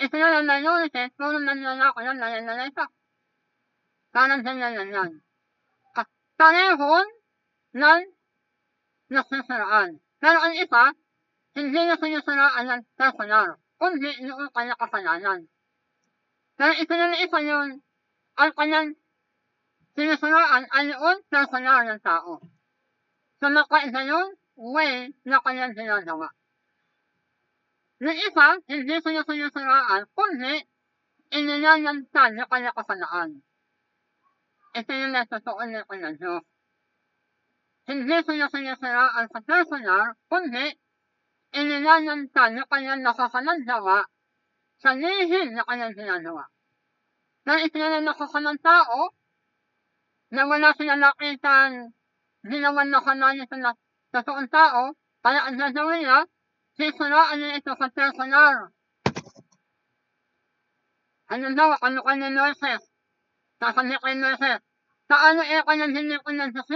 Isa na minority, puro nanlalako yan, nanlalasa. Parang ganyan yan. Parehon ng nasasaraan. Pero ang isa, hindi na sinasaraan ng personal, kundi yung kanya kasalanan. Pero isa na isa yun, ang kanyang sinasaraan ay yung personal ng tao. So nakaiba yun, way na kanyang ginagawa. Yung isa, hindi siya sinasaraan, kundi inilalagtan yung kanya kasalaan. Ito yung natutuon ng kanyang Diyos. Hindi siya sinasaraan sa personal, kundi inilalagtan yung kanyang nakakalang gawa sa lihim na kanyang ginagawa. Dahil ito na nakakalang tao, na wala sila nakitang ginawan na kananya sa totoong tao, kaya ang gagawin niya, sisaraan niya ito sa personal. Halimbawa, ano ka ni Moises? Sasabi kay Moises, paano kanyang hindi ko ng Diyos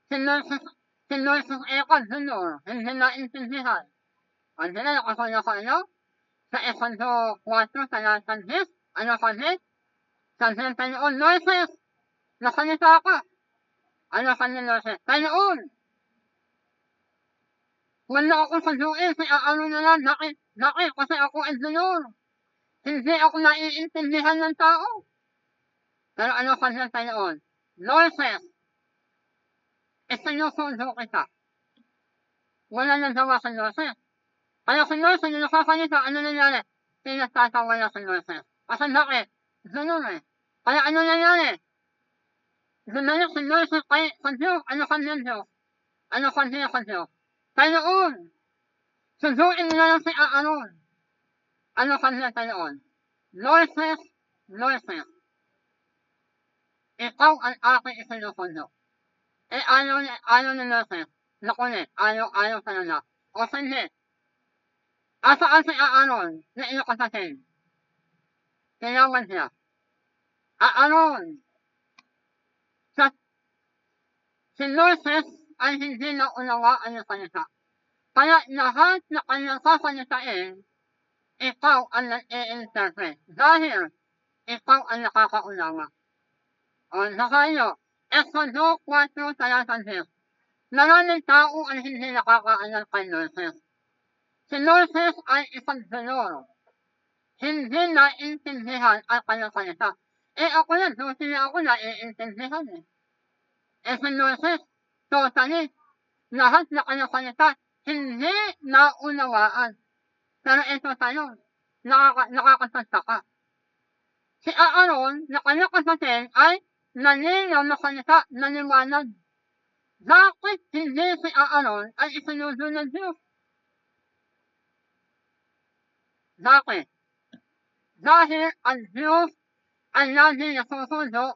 si Moises kadunor, hindi naintindihan. Ang sila nakasaya ka sa Exodo 4, talatang 10, ano kasi? Sabi ng Panginoon, Moises, nasalita ka. Ano kanya Moises? Panginoon, wala akong saduin, si aano na lang, bakit? Kasi ako ay dunor. Hindi ako naiintindihan ng tao. Pero ano kanya Panginoon? Moises, isinusundo kita. Wala nang gawa si Moises. Kaya si Moises, yung nakakalita, ano nangyari? Pinagtatawa na si Moises. Kasi bakit? Dunor eh. Kaya ano nangyari? Dumalik si Moises kay sa Diyos. Ano kanya Diyos? Ano kanya sa Diyos? Panginoon, sunduin na lang si Aaron. Ano kanya Panginoon? Moises, ikaw ang aking isinusundo. Ayaw ni Moises. Nakulit, ayaw sa nila. O hindi. Asaan si Aaron na iyong kasasing? Tinawan siya. Aaron, si Moises ay hindi naunawaan ng salita. Kaya lahat na kanyang sasalitain, ikaw ang nag-i-interpret. Dahil ikaw ang nakakaunawa. O nakayo, Exodo 4, talatang 10. Maraming tao ang hindi nakakaalam kay Moises. Si Moises ay isang dunor. Hindi naiintindihan ang kanyang salita. Ako yan, hindi ako naiintindihan eh. Si Moises, totally, lahat na kanyang salita, hindi naunawaan. Pero ito tayo, nakakasagtaka. Si Aaron, na kanyang kasasin, ay nalinaw na salita, naliwanag. Bakit hindi si Aaron ay isinundo ng Diyos? Bakit? Dahil ang Diyos ay lagi nasusundo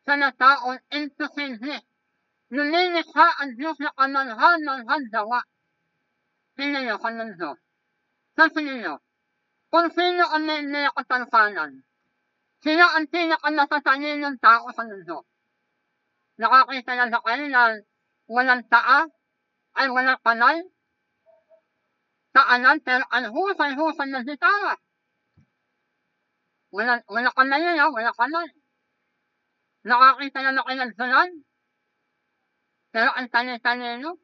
sa nataon imposible. Nulilikha ang Diyos na kamanhan gawa. Sino yun kanyang Diyos? Sa sino? Kung sino ang may katansanan, sino ang pinakanatatali ng tao sa mundo? Nakakita lang sa kayo na walang taa, ay walang kanal, taanan, pero ang husay-husay ng gitara. Wala kanal yun, wala kanal. Nakakita lang ako ng sunan, pero ang tali-talino.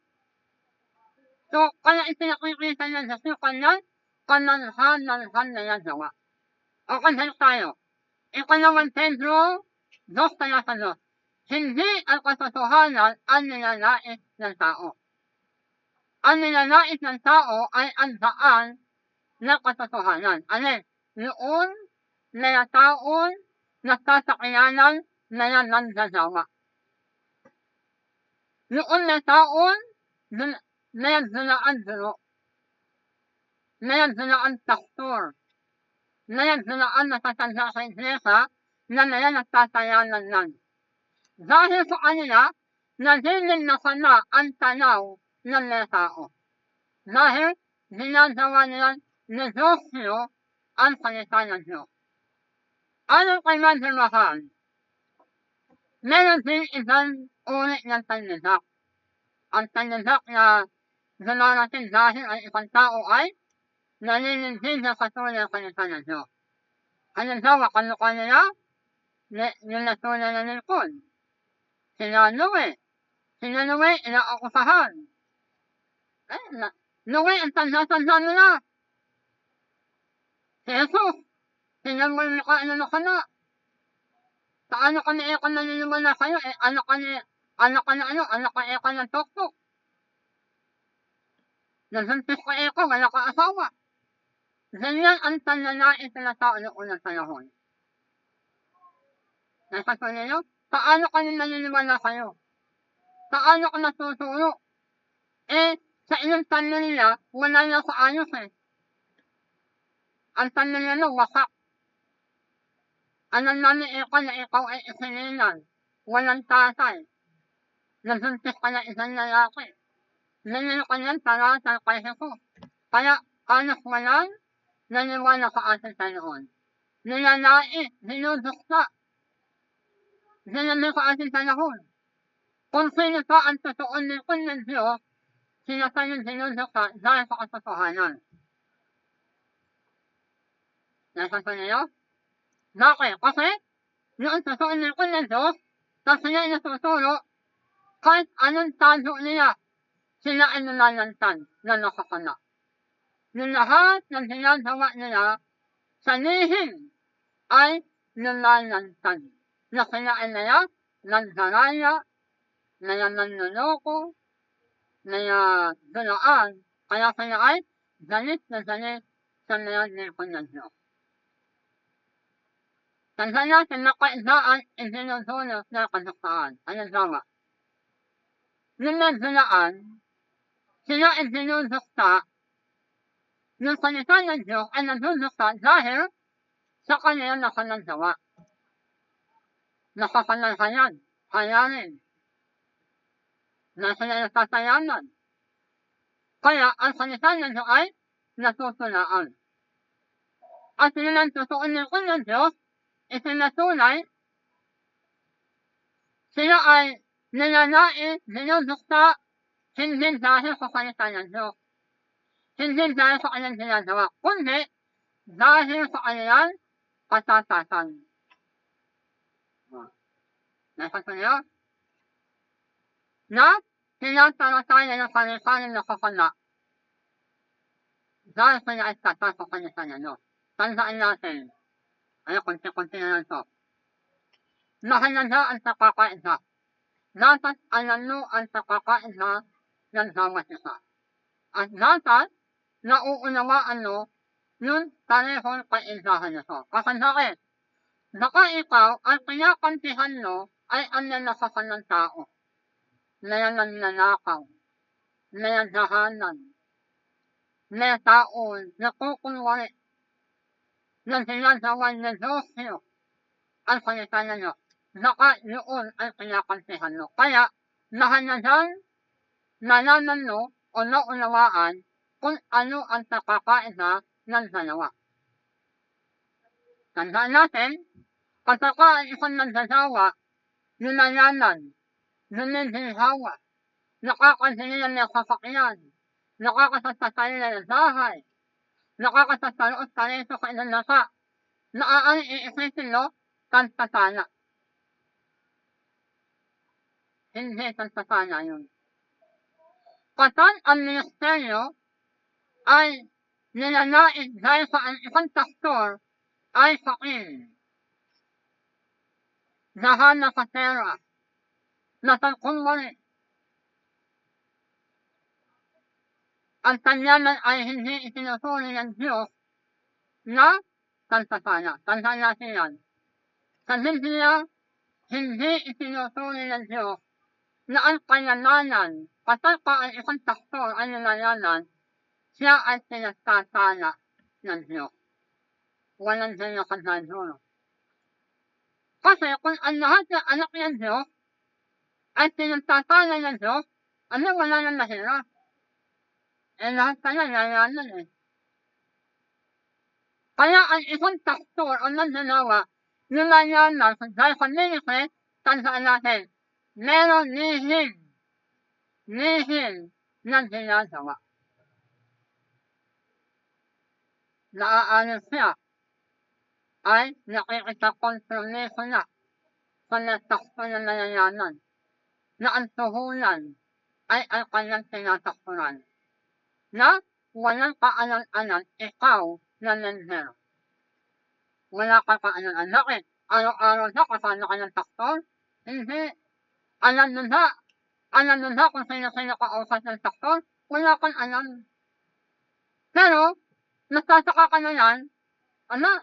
So, kaya ipinakikita niya sa siyo kanal, kanalhan na yan gawa. O kanal tayo. Ikalawang Pedro, 2 talatang 2. Hindi ang katotohanan ang nilalait ng tao. Ang nilalait ng tao ay ang daan ng katotohanan. Alin? Noon na taon nagtatakiyanan na yan nanggagawa. Noon na taon na yan dunaan duro. Na yan dunaan pastor. Na yan dunaan natatanda sa iglesia na yan nagtatayanan lang. Dahil sa kanila, nagiging nasana ang tanaw ng mga tao. Dahil ginagawa nila negosyo ang salita ng Diyos. Ano kay Mandimahan? Meron din isang uri ng panlindak. Ang panlindak na dumarating dahil ang isang tao ay naninindig na katulad ng salita ng Diyos. Halimbawa, kalukwa nila, yung natunay na lingkod. Sina Noe, inaakusahan. Noe, ang tanda-tanda nila. Si Jesus, sinamol ka ano ka na. Paano ka na eka naniniwala kayo? Anak ka ng tuktok. Nasuntis ka eka, wala ka asawa. Ganyan ang panlalait na tao noong unang panahon. Nasasabi niyo, paano ka na naniniwala kayo? Paano ka natuturo? Sa ilang tanong nila, wala na sa ayos Ang tanong nila, wasak. Alam namin eka na ikaw ay isinilan. Walang tatay. Nasuntis ka na isang lalaki. Nanalo ka niyan para sa kay Jesus. Kaya, anak walang naniwala sa ating Panginoon. Nilalait, dinudukta. Ginamit sa ating panahon. Kung sino pa ang totoong lingkod ng Diyos, sila pa yung dinudukta dahil sa katotohanan. Nasasabi niyo? Bakit? Kasi, yung totoong lingkod ng Diyos, na sila natuturo, kahit anong tago nila, sila ay nalalantan na nakakana. Yung lahat ng ginagawa nila sa lihim ay nalalantan. Na sila ay nandaraya, nanloloko, dulaan. Kaya sila ay galit na galit sa nilagay ng Diyos. Tanda natin na kaisaan ay sinusunod na kasuktaan. Halimbawa, yung nagdulaan, sila ay sinusukta, yung salita ng Diyos ay nagdudukta dahil sa kanilang nakanagawa. Nakapanalhayan, hayanin, na sila natatayanan. Kaya ang salita ng Diyos ay natutulaan. At sila ng totoong lingkod ng Diyos, itinatunay, sila ay nilalait, dinudukta, hindi dahil sa salita ng Diyos. Hindi dahil sa kanilang ginagawa, kundi dahil sa kanilang katatasan. Nasasabi niyo? Na tinatalatay na ng kanilang nakakala dahil sila ay tatas sa kanilang Diyos. Tandaan natin, konti-konti na lang ito. Mahalaga ang pagkakaisa. Dapat alam mo ang pagkakaisa ng bawat isa. At dapat nauunawaan mo yung parehong kaisahan nito. Kasi bakit? Baka ikaw ang pinakampihan mo ay ang nalasakan ng tao. Nananakaw, nanadahanan, na taon, nakukunwari, ng sinagawa ng Diyos niyo, ang salita na niyo. Baka yun ang pinakampihan mo. Kaya, mahalagang nalaman mo o naunawaan kung ano ang pagkakaisa ng dalawa. Tandaan natin, kapag ang isang nagsasawa, nilalaman, nililihawa, nakakasilihan ng sasakyan, nakakasasasalihan ng bahay, nakakasasaloot pa rin sa kailang nasa, naaaring iisipin mo, tantatana. Hindi tantatana yun. Kapag ang ministeryo ay nilalait dahil sa isang pastor ay sakin. Nahanap sa pera, natangkunwari. Ang tanyaman ay hindi itinutuli ng Diyos na tantatana. Tandaan natin yan. Sa Biblia, hindi itinutuli ng Diyos na ang kayamanan, kapag ang isang pastor ay nilalaman, siya ay pinagtatala ng Diyos. Walang Diyos ang Diyos. Kasi kung ang lahat ng anak ng Diyos ay pinagtatala ng Diyos, wala nang mahirap. Lahat pala yayanan Kaya ang isang pastor o nagdalawa, nilayanan dahil sa ministry tandaan natin, meron lihim na ginagawa. Naaayon siya ay nakikipakompromiso na sa natakbo na nalayanan na ang tuhunan ay ang kanyang tinatakbuhan na walang kaanan-anan ikaw na nanghero. Wala kang kaanan-anan. Bakit? Araw-araw na kasama ka ng taktor? Hindi. Alam mo na kung sino-sino kausap ng taktor? Wala kang alam. Pero, nagtataka ka na yan,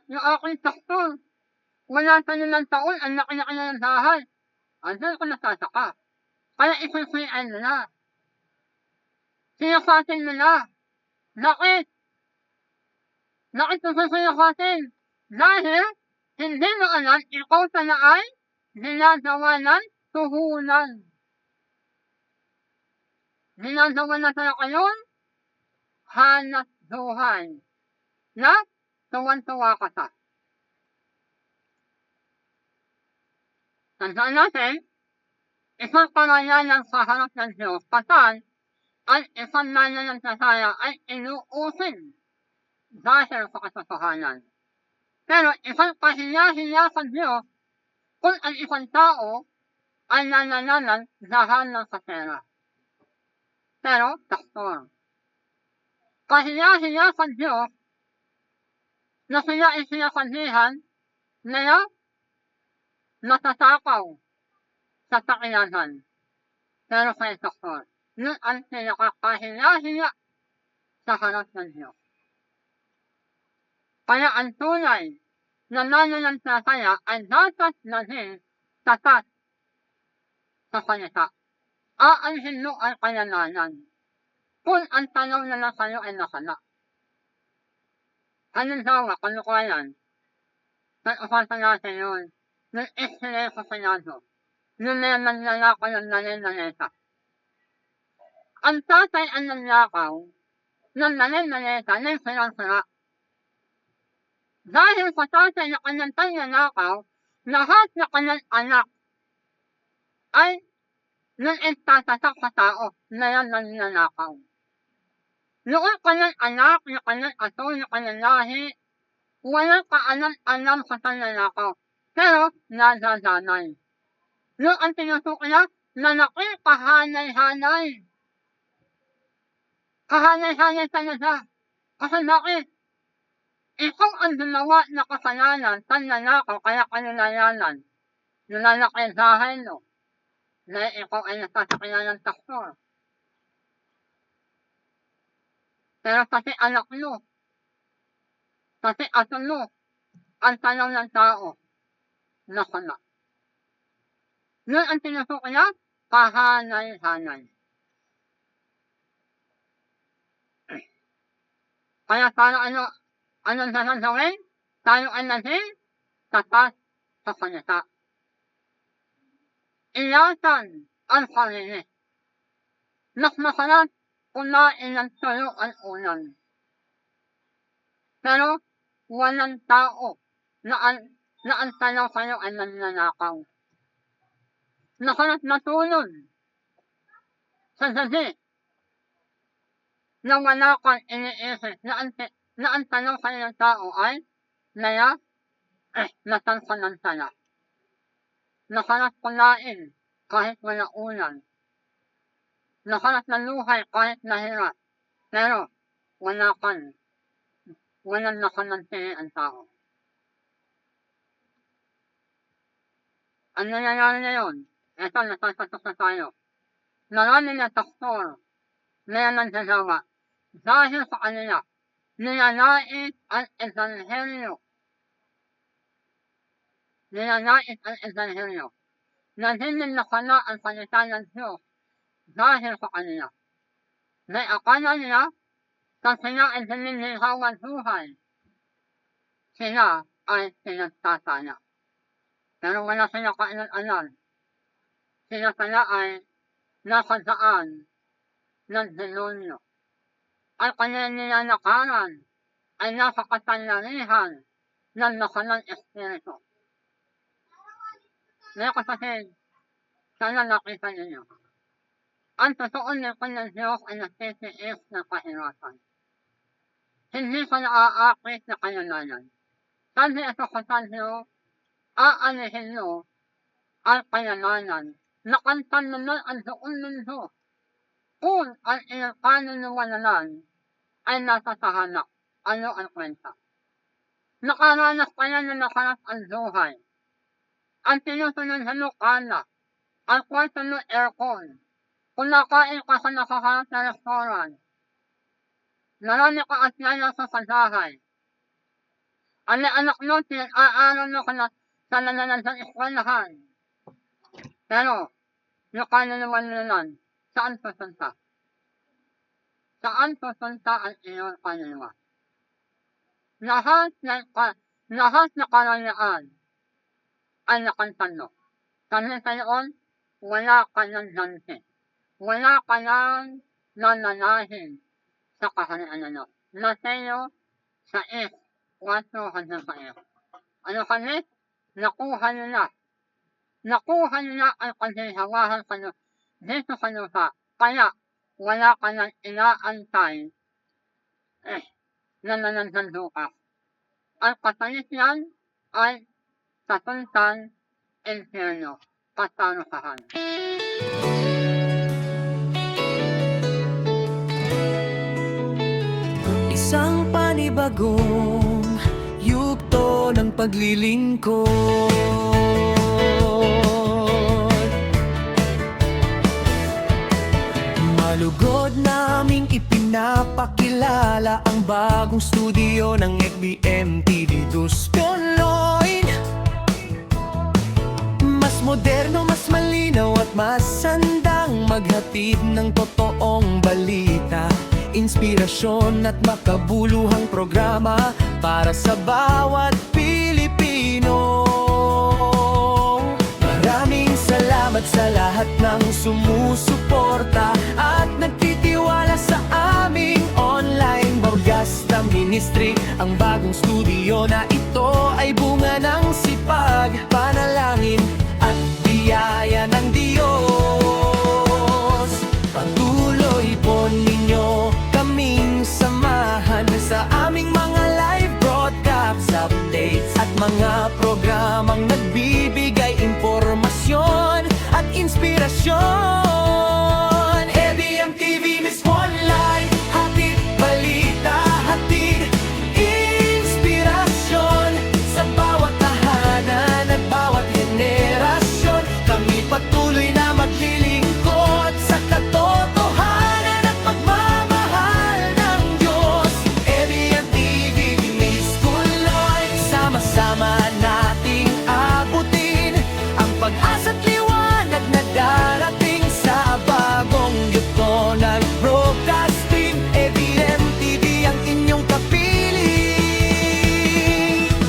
yung aking taktor, wala sa ng taon, ang laki-laki na ng bahay. Doon ko nagtataka. Kaya isusuyan mo na. Sinasatin mo na. Bakit? Bakit ito sinasatin? Dahil, hindi mo alam, ikaw sana ay ginagawa ng tuhunan. Ginagawa na sana kayon, hanap buhay. Na, tuwan-tuwa ka sa. Tandaan natin, isang panayanan sa harap ng Diyos, pasan, ang isang nananampalataya ay inuusin dahil sa katotohanan. Pero isang kahiya-hiya sa Diyos kung ang isang tao ay nanananan dahil ng kapera. Pero, taktor. Kahiya-hiya sa Diyos na sila ay sinasabihan na natatakaw sa kakiyahan. Pero kay taktor, yun ang pinakakahiya-hiya sa harap ng Diyos. Kaya ang tunay na nananampalataya ay dapat naging tatat sa salita. Aanhin mo ang kayamanan kung ang tanong na lang sa'yo ay nakala. Halimbawa, kalukuyan, usapan natin yun, ng Israel sa Senado, yung may nanlalakaw ng nanay-naneta. Ang tatay ang nanlakaw ng nanay-naneta ng sirang-sira. Dahil sa tatay na kanyang nanlakaw, lahat na kanyang anak ay nang itatatak sa tao na yan nanlakaw. Noong kanyang anak, na kanyang ato, na kanyang lahi, walang kaalam-alam sa nanlakaw. Pero, nadadanay. Noong ang tinutukoy niya, lalaki, kahanay-hanay. Kahanay-hanay talaga. Kasi bakit? Ikaw ang gumawa na kasalanan sa nanakaw kaya kanulayanan. Nilalaki dahil no. Na ikaw ay nasasakilan ng taktor. Pero kasi anak mo, kasi ato mo, ang tanong ng tao, nasana. Yun ang tinutukoy niya, kahanay-hanay. Kaya para anong gagawin? Tayo ay naging tapat sa salita. Iyasan ang sarili. Mas masarap kumain ng tuyo ang ulan. Pero walang tao na ang tanaw sa'yo ay nananakaw. Masarap matulog sa gabi na wala kang iniisip na ang tanong sa'yo ng tao ay natansanan. Masarap kumain kahit wala ulan. Masarap naluhay kahit nahirap. Pero walang nakamantili ang tao. Ang nangyayari na yun, ito natasatok na tayo. Marami na taktor na nagagawa dahil sa kanila nilalait ang ebanghelyo. Naging nakala ang salita ng Diyos dahil sa kanila. May akala nila na sila ay dinilihawan buhay. Sila ay pinagtatala. Pero wala sila kailan-alam. Sila pala ay nasa daan ng demonyo. Ang kanilang nilalakaran ay nasa katangyarihan ng nakalang espiritu. Mga kapatid, sana nakita ninyo. Ang totoo lingkod ng Diyos ay nagtitiis ng kahirapan. Hindi ka naaakit na kayamanan. Sabi ito sa Salmo, aanihin mo ang kayamanan. Nakantan naman ang doon mundo. Kung ang iyong paniniwalanan ay nasa tahanak, ano ang kwenta? Nakaranas ka na nakarap ang buhay. Ang tinusunod mo kana, ang kwarto mo aircon. Kung nakain ka sa nakaharap na restaurant, marami ka at yaya sa bahay. Ang anak mo, pinag-aaral mo ka na sa nananansang eskwelahan. Pero, yung kaniniwalanan, saan pupunta? Saan pupunta ang iyong kaniniwalanan? Lahat na karayaan ay nakantan mo. Sabi sa iyon, wala ka ng dansi. Wala ka ng nananahin sa kaharian ano. Mateo 6:4-5. Ano kami? Nakuha nila. Nakuha nila ang kasihawahan kanya dito sa lupa. Kaya wala ka ng inaantay na nananando ka. Ang kasalikyan ay kasuntan impyerno, kasalusahan. Isang panibagong yugto ng paglilingkod. Malugod naming ipinapakilala ang bagong studio ng FBM TV Duspoloy. Mas moderno, mas malinaw at mas sandang maghatid ng totoong balita, inspirasyon at makabuluhang programa para sa bawat Pilipino. Maraming salamat sa lahat ng sumusuporta at nagtitiwala sa aming online Bautista Ministry. Ang bagong studio na ito ay bunga ng sipag, panalangin at biyaya ng Diyos. Patuloy po ninyo kaming samahan sa aming mga live broadcast, updates at mga programang nagbibigay impormasyon at inspirasyon. FBM TV Miss Online, hatid balita, hatid inspirasyon sa bawat tahanan at bawat henerasyon. Kami patuloy na maglilingkod sa katotohanan at pagmamahal ng Diyos. FBM TV Miss Kuloy, sama-sama nating abutin ang pag-asa't liwanag na darating sa bagong yugto ng broadcasting. FBM TV ang inyong kapiling.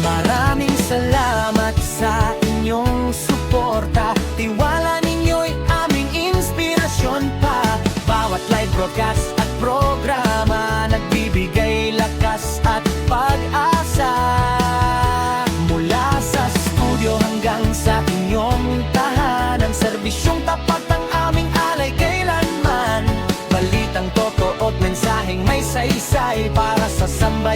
Maraming salamat sa inyong suporta. Tiwala ninyo'y aming inspirasyon pa. Bawat live broadcast at programa nagbibigay lakas at pag-asa. Mula sa studio hanggang sa inyong tahanan, serbisyong tapat ang aming alay kailanman. Balitang totoo at mensaheng may saysay para sa sambayanan.